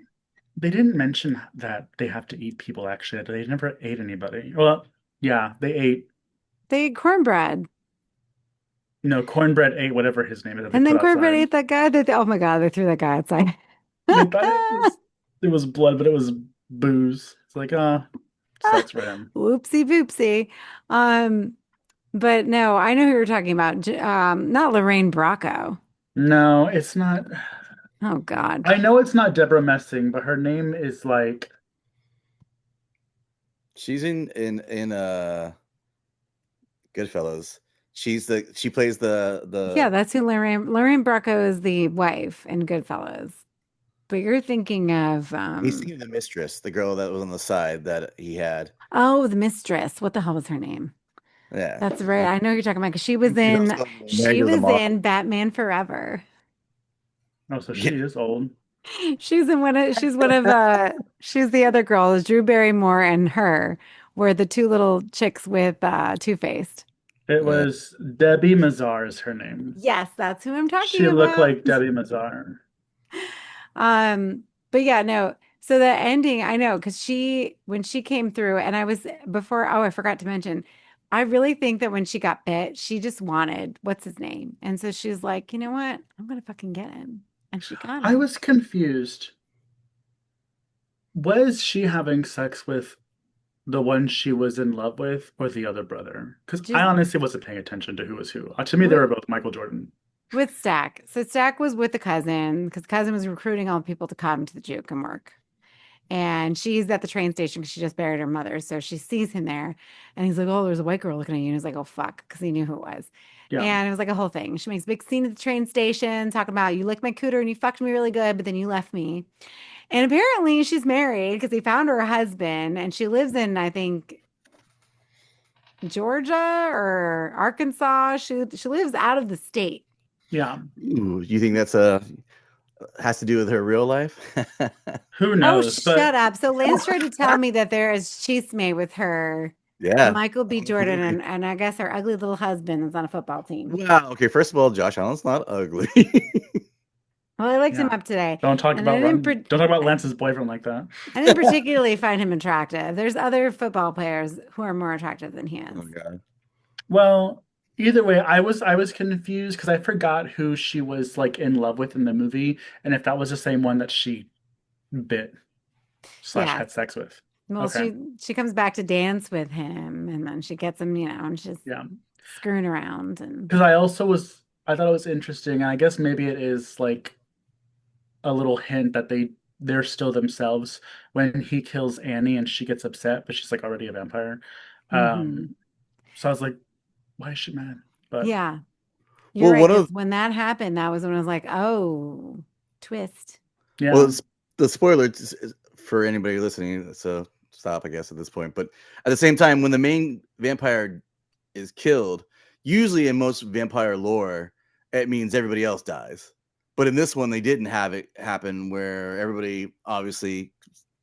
They didn't mention that they have to eat people. Actually, they never ate anybody. Well, yeah, they ate. they ate cornbread. No, cornbread ate whatever his name is that they And put then cornbread outside. ate that guy that, oh my God, they threw that guy outside. They thought it was blood, but it was booze. It's like, sucks for him. Whoopsie poopsie. Um, but no, I know who you're talking about. Not Lorraine Bracco. No, it's not. Oh God. I know it's not Deborah Messing, but her name is like She's in Goodfellas. She plays Yeah, the that's who Lorraine Bracco is the wife in Goodfellas. But you're thinking of he's thinking of the mistress, the girl that was on the side that he had. oh, the mistress. What the hell was her name? Yeah. That's right. I know who you're talking about because She's also married she to the was mob. in Batman Forever. oh, so Yeah. she is old. She's the other girl, is Drew Barrymore and her were the two little chicks with Two-Faced. It Yeah. was Debbie Mazar is her name. Yes, that's who I'm talking She looked about. like Debbie Mazar. But yeah, no. So the ending, I know, because when she came through, and I was before, oh, I forgot to mention, I really think that when she got bit, she just wanted, what's his name? And so she's like, you know what? I'm gonna fucking get him. And she got I him. was confused. Was she having sex with the one she was in love with or the other brother? Because I She's honestly wasn't paying attention to who was who. To me, they with were both Michael Jordan. with Stack. So Stack was with the cousin because cousin was recruiting all the people to come to the juke and work. And she's at the train station because she just buried her mother. So she sees him there and he's like, oh, there's a white girl looking at you. And he's like, oh, fuck, because he knew who it was. Yeah. And it was like a whole thing. She makes a big scene at the train station talking about you licked my cooter and you fucked me really good, but then you left me. And apparently she's married because he found her husband and she lives in, I think, Georgia or Arkansas. She lives out of the state. Yeah. Ooh, you think that's has to do with her real life? Who Oh, knows? shut But up. So Lance tried to tell me that there is chisme with her, Yeah. Michael B. Jordan, and I guess her ugly little husband is on a football team. Wow. Okay. First of all, Josh Allen's not ugly. Well, I looked him yeah. up today, Don't talk and about don't talk about Lance's boyfriend like that. I didn't particularly find him attractive. There's other football players who are more attractive than he Oh is. God. Well, either way, I was confused because I forgot who she was like in love with in the movie, and if that was the same one that she bit / Yeah. had sex with. Well, Okay. she comes back to dance with him, and then she gets him, and she's Yeah. screwing around, and Because I thought it was interesting, and I guess maybe it is like a little hint that they're still themselves when he kills Annie and she gets upset, but she's like already a vampire. mhm. So I was like, why is she mad? But Yeah, you're Well, right. one Because of when that happened, that was when I was like, oh, twist. well, yeah, the spoiler for anybody listening. So stop, I guess, at this point. But at the same time, when the main vampire is killed, usually in most vampire lore, it means everybody else dies. But in this one, they didn't have it happen where everybody, obviously,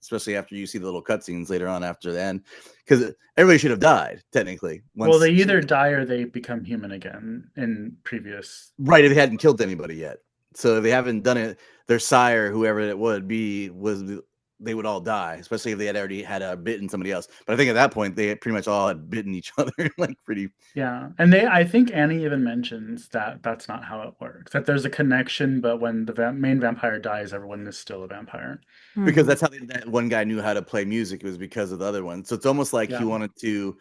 especially after you see the little cutscenes later on after the end, because everybody should have died technically. well, they Once either die or they become human again in previous. right, if they hadn't killed anybody yet. So if they haven't done it, their sire, whoever it would be, was they would all die, especially if they had already had bitten somebody else. But I think at that point they pretty much all had bitten each other, like pretty. Yeah, and I think Annie even mentions that that's not how it works. That there's a connection, but when the main vampire dies, everyone is still a vampire. Because Mhm. that's how that one guy knew how to play music. It was because of the other one. So it's almost like he Yeah. wanted to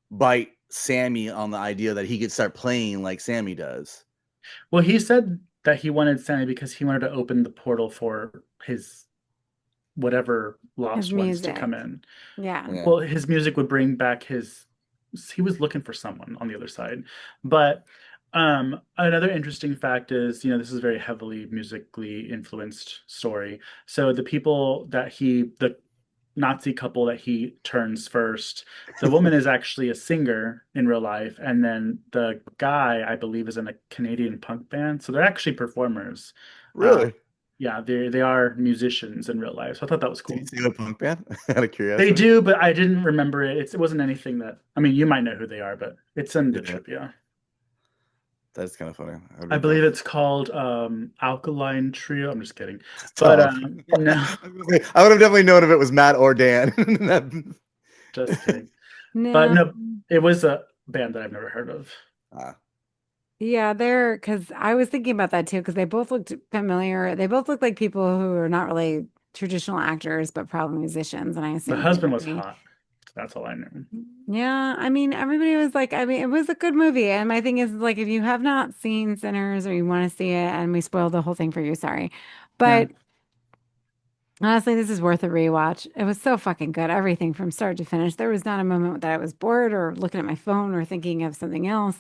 bite Sammy on the idea that he could start playing like Sammy does. Well, he said that he wanted Sammy because he wanted to open the portal for his whatever His lost ones to come music. in. Yeah. Yeah. Well, his music would bring back his. He was looking for someone on the other side, but another interesting fact is, this is a very heavily musically influenced story. So the Nazi couple that he turns first, the woman is actually a singer in real life, and then the guy, I believe, is in a Canadian punk band. So they're actually performers. Uh, Really? yeah, they are musicians in real life. So I thought that was Did he cool. say a punk band? Out of They curiosity. do, but I didn't remember it. It wasn't anything that, I mean, you might know who they are, but it's in the Yeah, trivia. that's kind of funny. I would I look that believe up. it's called Alkaline Trio. I'm just kidding. But Tough. no, I would have definitely known if it was Matt or Dan. just kidding. But No. no, it was a band that I've never heard of. Ah. Yeah, they're because I was thinking about that too, because they both looked familiar. They both look like people who are not really traditional actors, but probably musicians, and I The assumed they husband would was be. hot. That's all I knew. Yeah, I mean, everybody was like, I mean, it was a good movie. And my thing is, like, if you have not seen Sinners or you want to see it, and we spoiled the whole thing for you, sorry. Yeah. But honestly, this is worth a rewatch. It was so fucking good, everything from start to finish. There was not a moment that I was bored or looking at my phone or thinking of something else.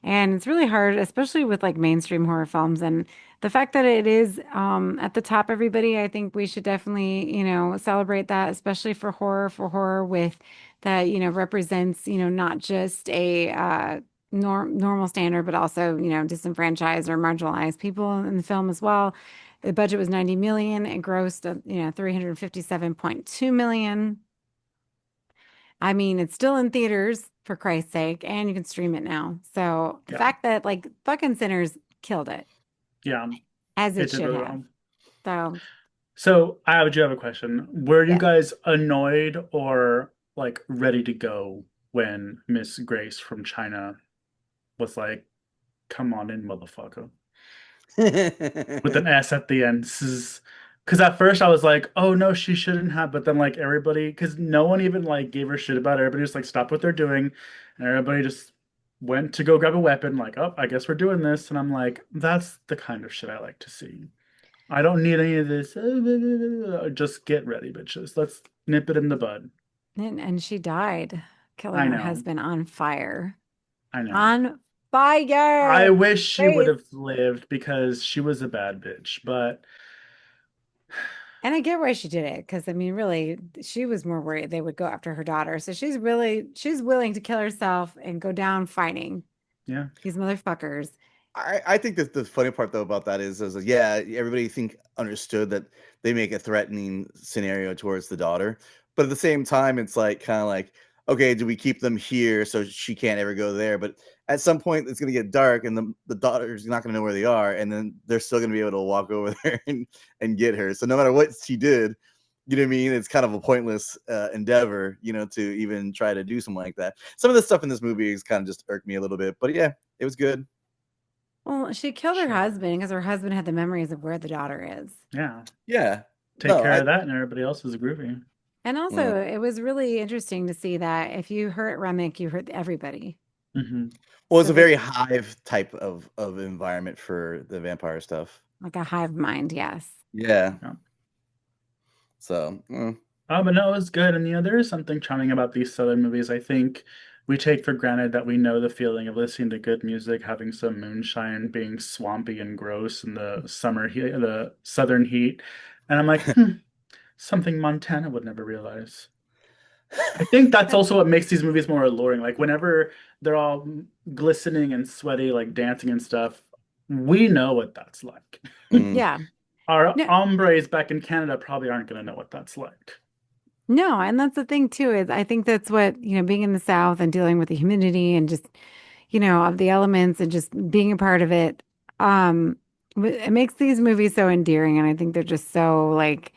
And it's really hard, especially with like mainstream horror films. And the fact that it is at the top, everybody, I think we should definitely, celebrate that, especially for horror with that, represents, not just a normal standard, but also, disenfranchised or marginalized people in the film as well. The budget was 90 million. It grossed, 357.2 million. I mean, it's still in theaters for Christ's sake, and you can stream it now. So the Yeah. fact that like fucking Sinners killed it Yeah. as it It did should really have. well. So So I do have a question. Were you yes. guys annoyed or like ready to go when Miss Grace from China was like, come on in, motherfucker? With an S at the end. Because at first I was like, oh no, she shouldn't have. But then like everybody, because no one even like gave her shit about it. Everybody just like stopped what they're doing, and everybody just went to go grab a weapon. Like, oh, I guess we're doing this. And I'm like, that's the kind of shit I like to see. I don't need any of this. Just get ready, bitches. Let's nip it in the bud. And she died, killing I her know. husband on fire. I know. On I fire. wish she would Grace. have lived because she was a bad bitch, but And I get why she did it, because I mean, really, she was more worried they would go after her daughter. So she's willing to kill herself and go down fighting yeah. these motherfuckers. I think that the funny part though about that is yeah, everybody understood that they make a threatening scenario towards the daughter, but at the same time, it's like kind of like, okay, do we keep them here so she can't ever go there? But at some point, it's gonna get dark, and the daughter's not gonna know where they are, and then they're still gonna be able to walk over there and get her. So no matter what she did, you know what I mean? It's kind of a pointless endeavor, to even try to do something like that. Some of the stuff in this movie is kind of just irked me a little bit, but yeah, it was good. Well, she killed her Sure. husband because her husband had the memories of where the daughter is. Yeah. Yeah. Take No, care I of that and everybody else is groovy. And mm. also, it was really interesting to see that if you hurt Remick, you hurt everybody. Hmm. Well, it's So a they very hive type of environment for the vampire stuff. like a hive mind, yes. Yeah. Yeah. So, Oh, but no, it was good. And there is something charming about these Southern movies. I think we take for granted that we know the feeling of listening to good music, having some moonshine, being swampy and gross in the summer heat, the southern heat. And I'm like, something Montana would never realize. I think that's also what makes these movies more alluring. Like whenever they're all glistening and sweaty, like dancing and stuff, we know what that's like. mm. Yeah. Our No, hombres back in Canada probably aren't going to know what that's like. no, and that's the thing too, is I think that's what, being in the South and dealing with the humidity and just, of the elements and just being a part of it, it makes these movies so endearing. And I think they're just so like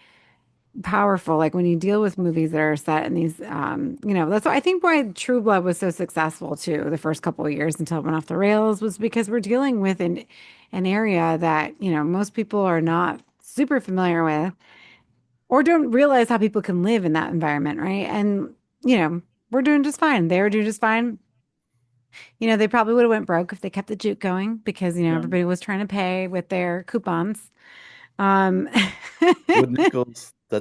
powerful. Like when you deal with movies that are set in these, that's why I think why True Blood was so successful too, the first couple of years until it went off the rails, was because we're dealing with an area that, most people are not super familiar with or don't realize how people can live in that environment, right? And, we're doing just fine. They were doing just fine. They probably would have went broke if they kept the juke going because, Yeah. everybody was trying to pay with their coupons. Um, With Nichols. Da.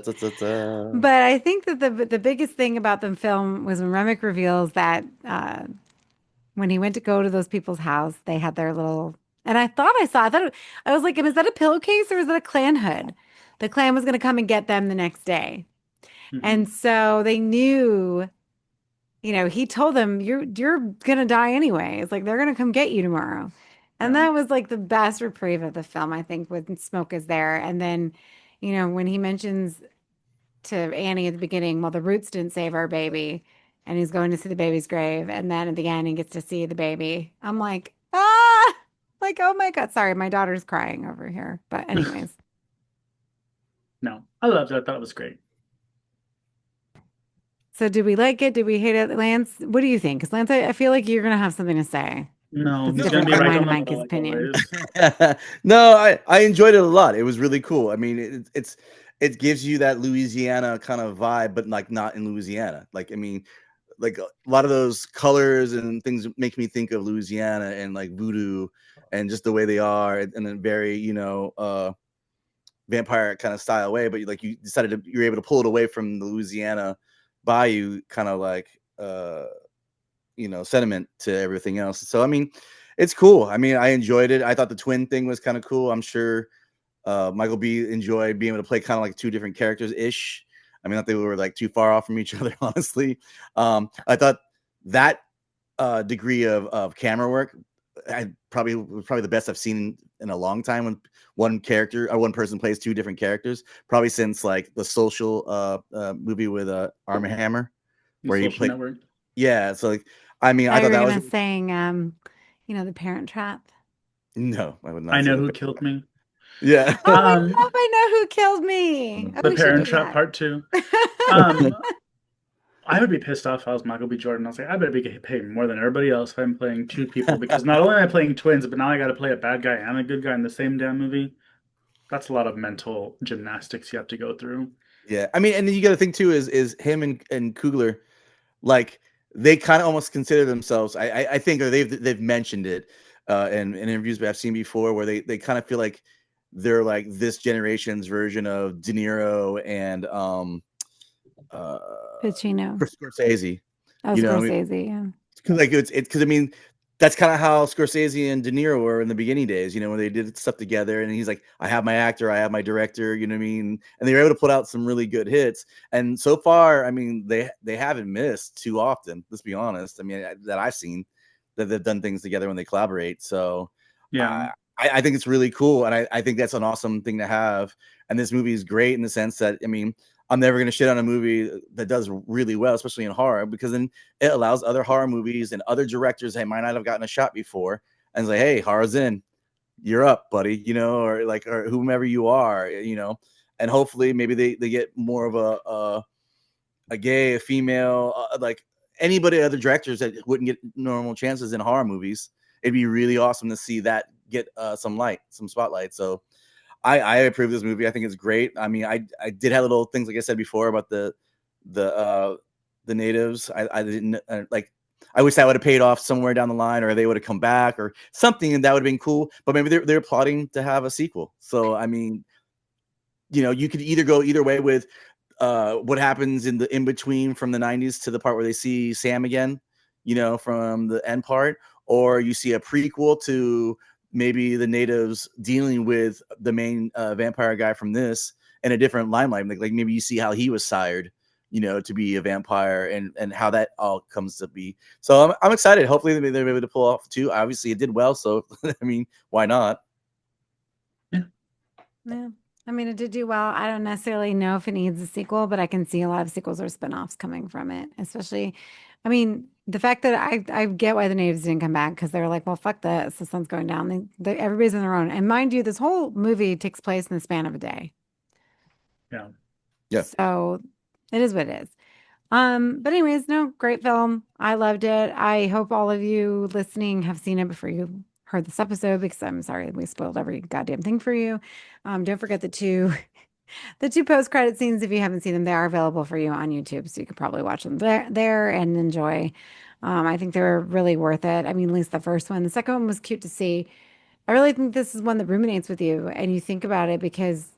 But I think that the biggest thing about the film was when Remick reveals that when he went to go to those people's house, they had their little. And I was like, is that a pillowcase or is that a clan hood? The clan was going to come and get them the next day, Hmm. and so they knew. He told them you're gonna die anyway. It's like they're gonna come get you tomorrow, and Yeah. that was like the best reprieve of the film. I think when Smoke is there, and then, when he mentions to Annie at the beginning, well, the roots didn't save our baby. And he's going to see the baby's grave. And then at the end, he gets to see the baby. I'm like, like, oh my God. Sorry, my daughter's crying over here. But, anyways, No, I loved it. I thought it was great. so did we like it? Did we hate it? Lance, what do you think? Because, Lance, I feel like you're going to have something to say No, that's he's gonna different be from right mine on and the middle Mike's like opinion. always. No, I enjoyed it a lot. It was really cool. I mean, it gives you that Louisiana kind of vibe, but like not in Louisiana. Like, I mean, like a lot of those colors and things make me think of Louisiana and like voodoo and just the way they are, and then very, vampire kind of style way. But like you're able to pull it away from the Louisiana bayou kind of like sentiment to everything else. So I mean, it's cool. I mean, I enjoyed it. I thought the twin thing was kind of cool. I'm sure Michael B enjoyed being able to play kind of like two different characters ish. I mean, not they were like too far off from each other, honestly. I thought that degree of camera work was probably the best I've seen in a long time when one character or one person plays two different characters, probably since like the Social movie with Arm Hammer, The where he Social played. Network. Yeah, so like, I mean, I Thought you thought were that going was to saying, the Parent Trap. no, I would I not say know the who killed me. yeah. Oh, Um, I know who killed me. Oh, the we should Parent do Trap that. Part Two. Um, I would be pissed off if I was Michael B. Jordan. I was like, I better be getting paid more than everybody else if I'm playing two people because not only am I playing twins, but now I got to play a bad guy and a good guy in the same damn movie. That's a lot of mental gymnastics you have to go through. Yeah, I mean, and then you got to think too is him and Kugler, like they kind of almost consider themselves. I think, or they've mentioned it in interviews I've seen before, where they kind of feel like they're like this generation's version of De Niro and uh Pacino. Chris Scorsese. Oh, You know, I mean, Scorsese. Yeah. cause like it's because I mean that's kind of how Scorsese and De Niro were in the beginning days, when they did stuff together. And he's like, I have my actor, I have my director, you know what I mean? And they were able to put out some really good hits. And so far, I mean, they haven't missed too often. Let's be honest. I mean, that I've seen that they've done things together when they collaborate. So Yeah. I think it's really cool, and I think that's an awesome thing to have. And this movie is great in the sense that, I mean, I'm never going to shit on a movie that does really well, especially in horror, because then it allows other horror movies and other directors that might not have gotten a shot before and say, hey, horror's in, you're up, buddy, or like, or whomever you are, and hopefully maybe they get more of a gay, a female, like anybody, other directors that wouldn't get normal chances in horror movies. It'd be really awesome to see that get some spotlight. So I approve this movie. I think it's great. I mean, I did have little things, like I said before, about the natives. I didn't like. I wish that would have paid off somewhere down the line, or they would have come back, or something, and that would have been cool. But maybe they're plotting to have a sequel. So I mean, you could either go either way with what happens in the in between from the 90s to the part where they see Sam again, from the end part, or you see a prequel to maybe the natives dealing with the main vampire guy from this in a different limelight. Like maybe you see how he was sired, to be a vampire, and how that all comes to be. So I'm excited. Hopefully they're able to pull off too. Obviously it did well, so I mean, why not? Yeah. I mean, it did do well. I don't necessarily know if it needs a sequel, but I can see a lot of sequels or spinoffs coming from it. Especially, I mean, the fact that I get why the natives didn't come back because they were like, well, fuck this. The sun's going down. Everybody's on their own. And mind you, this whole movie takes place in the span of a day. Yeah. Yeah. So it is what it is. But anyways, no, great film. I loved it. I hope all of you listening have seen it before you heard this episode because I'm sorry we spoiled every goddamn thing for you. Don't forget the two post-credit scenes if you haven't seen them. They are available for you on YouTube, so you could probably watch them there and enjoy. I think they're really worth it. I mean, at least the first one. The second one was cute to see. I really think this is one that ruminates with you and you think about it because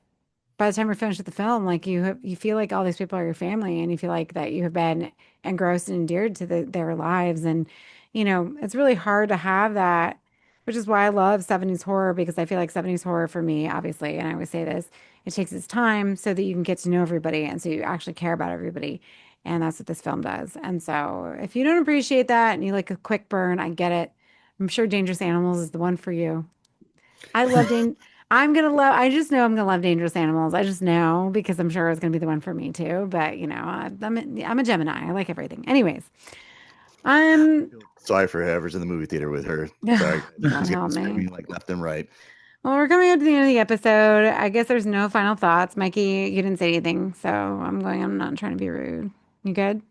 by the time you're finished with the film, like you feel like all these people are your family, and you feel like that you have been engrossed and endeared to their lives, and it's really hard to have that, which is why I love 70s horror because I feel like 70s horror for me, obviously, and I always say this, it takes its time so that you can get to know everybody, and so you actually care about everybody, and that's what this film does. And so, if you don't appreciate that and you like a quick burn, I get it. I'm sure Dangerous Animals is the one for you. I love Dan I'm gonna love I just know I'm gonna love Dangerous Animals. I just know because I'm sure it's gonna be the one for me too. But I'm a Gemini. I like everything. Anyways, I'm Sorry for whoever's in the movie theater with her. Sorry. God She's help getting me. screaming like left and right. Well, we're coming up to the end of the episode. I guess there's no final thoughts. Mikey, you didn't say anything, so I'm not trying to be rude. You good?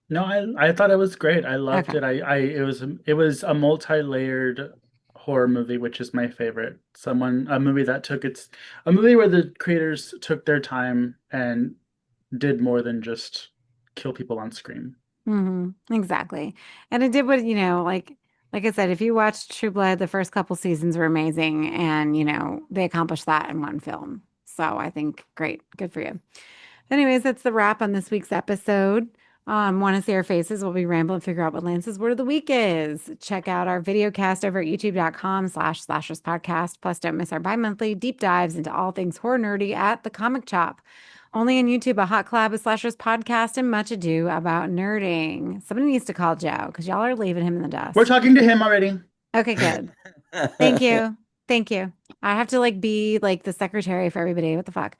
No, I thought it was great. I loved Okay. it. It was a multi-layered horror movie, which is my favorite. A movie that a movie where the creators took their time and did more than just kill people on screen. Exactly. And it did what, like I said, if you watched True Blood, the first couple seasons were amazing and, they accomplished that in one film. So I think great. Good for you. Anyways, that's the wrap on this week's episode. Want to see our faces? We'll be rambling and figure out what Lance's word of the week is. Check out our video cast over at youtube.com/slashers podcast. Plus, don't miss our bi-monthly deep dives into all things horror nerdy at the Comic Chop. Only on YouTube, a hot collab with Slashers podcast and much ado about nerding. Somebody needs to call Joe because y'all are leaving him in the We're dust. talking to him already. Okay, good. Thank you. Thank you. I have to be like the secretary for everybody. What the fuck?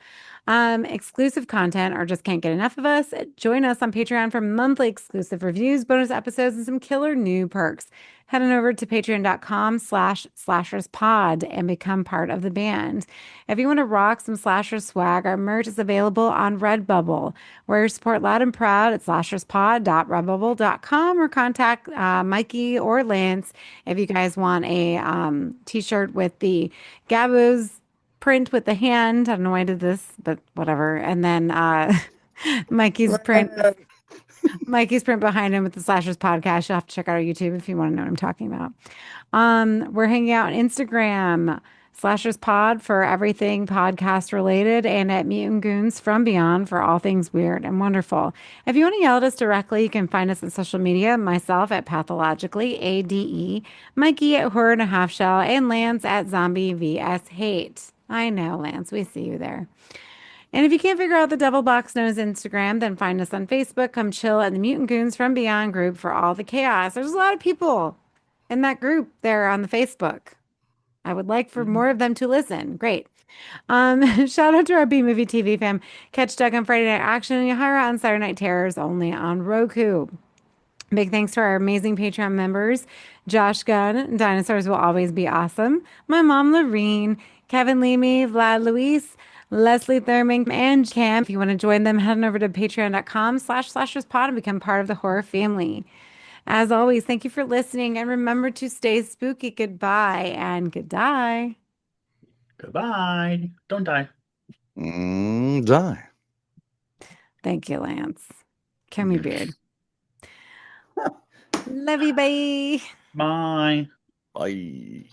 Exclusive content or just can't get enough of us. Join us on Patreon for monthly exclusive reviews, bonus episodes, and some killer new perks. Head on over to patreon.com/slasherspod and become part of the band. If you want to rock some slasher swag, our merch is available on Redbubble. Wear your support loud and proud at slasherspod.redbubble.com or contact Mikey or Lance if you guys want a t-shirt with the Gabo's print with the hand. I don't know why I did this, but whatever. And then Mikey's print Mikey's print behind him with the Slashers podcast. You'll have to check out our YouTube if you want to know what I'm talking about. We're hanging out on Instagram, Slashers Pod for everything podcast related, and at Mutant Goons from Beyond for all things weird and wonderful. If you want to yell at us directly, you can find us on social media. Myself at Pathologically ADE, Mikey at Horror and a Half Shell, and Lance at Zombie vs Hate. I know, Lance, we see you there. And if you can't figure out the Devil Box Nose Instagram, then find us on Facebook. Come chill at the Mutant Goons from Beyond group for all the chaos. There's a lot of people in that group there on the Facebook. I would like for more of them to listen. Great. Shout out to our B Movie TV fam. Catch Doug on Friday Night Action and Yahira on Saturday Night Terrors only on Roku. Big thanks to our amazing Patreon members, Josh Gunn, Dinosaurs Will Always Be Awesome, my mom, Lorene, Kevin Leamy, Vlad Luis, Leslie Thurman, and Cam. If you want to join them, head on over to patreon.com/slasherspod and become part of the horror family. As always, thank you for listening and remember to stay spooky. Goodbye and good die. Goodbye. Don't die. Die. Thank you, Lance. Kill me, beard. Love you, bye. Bye. Bye.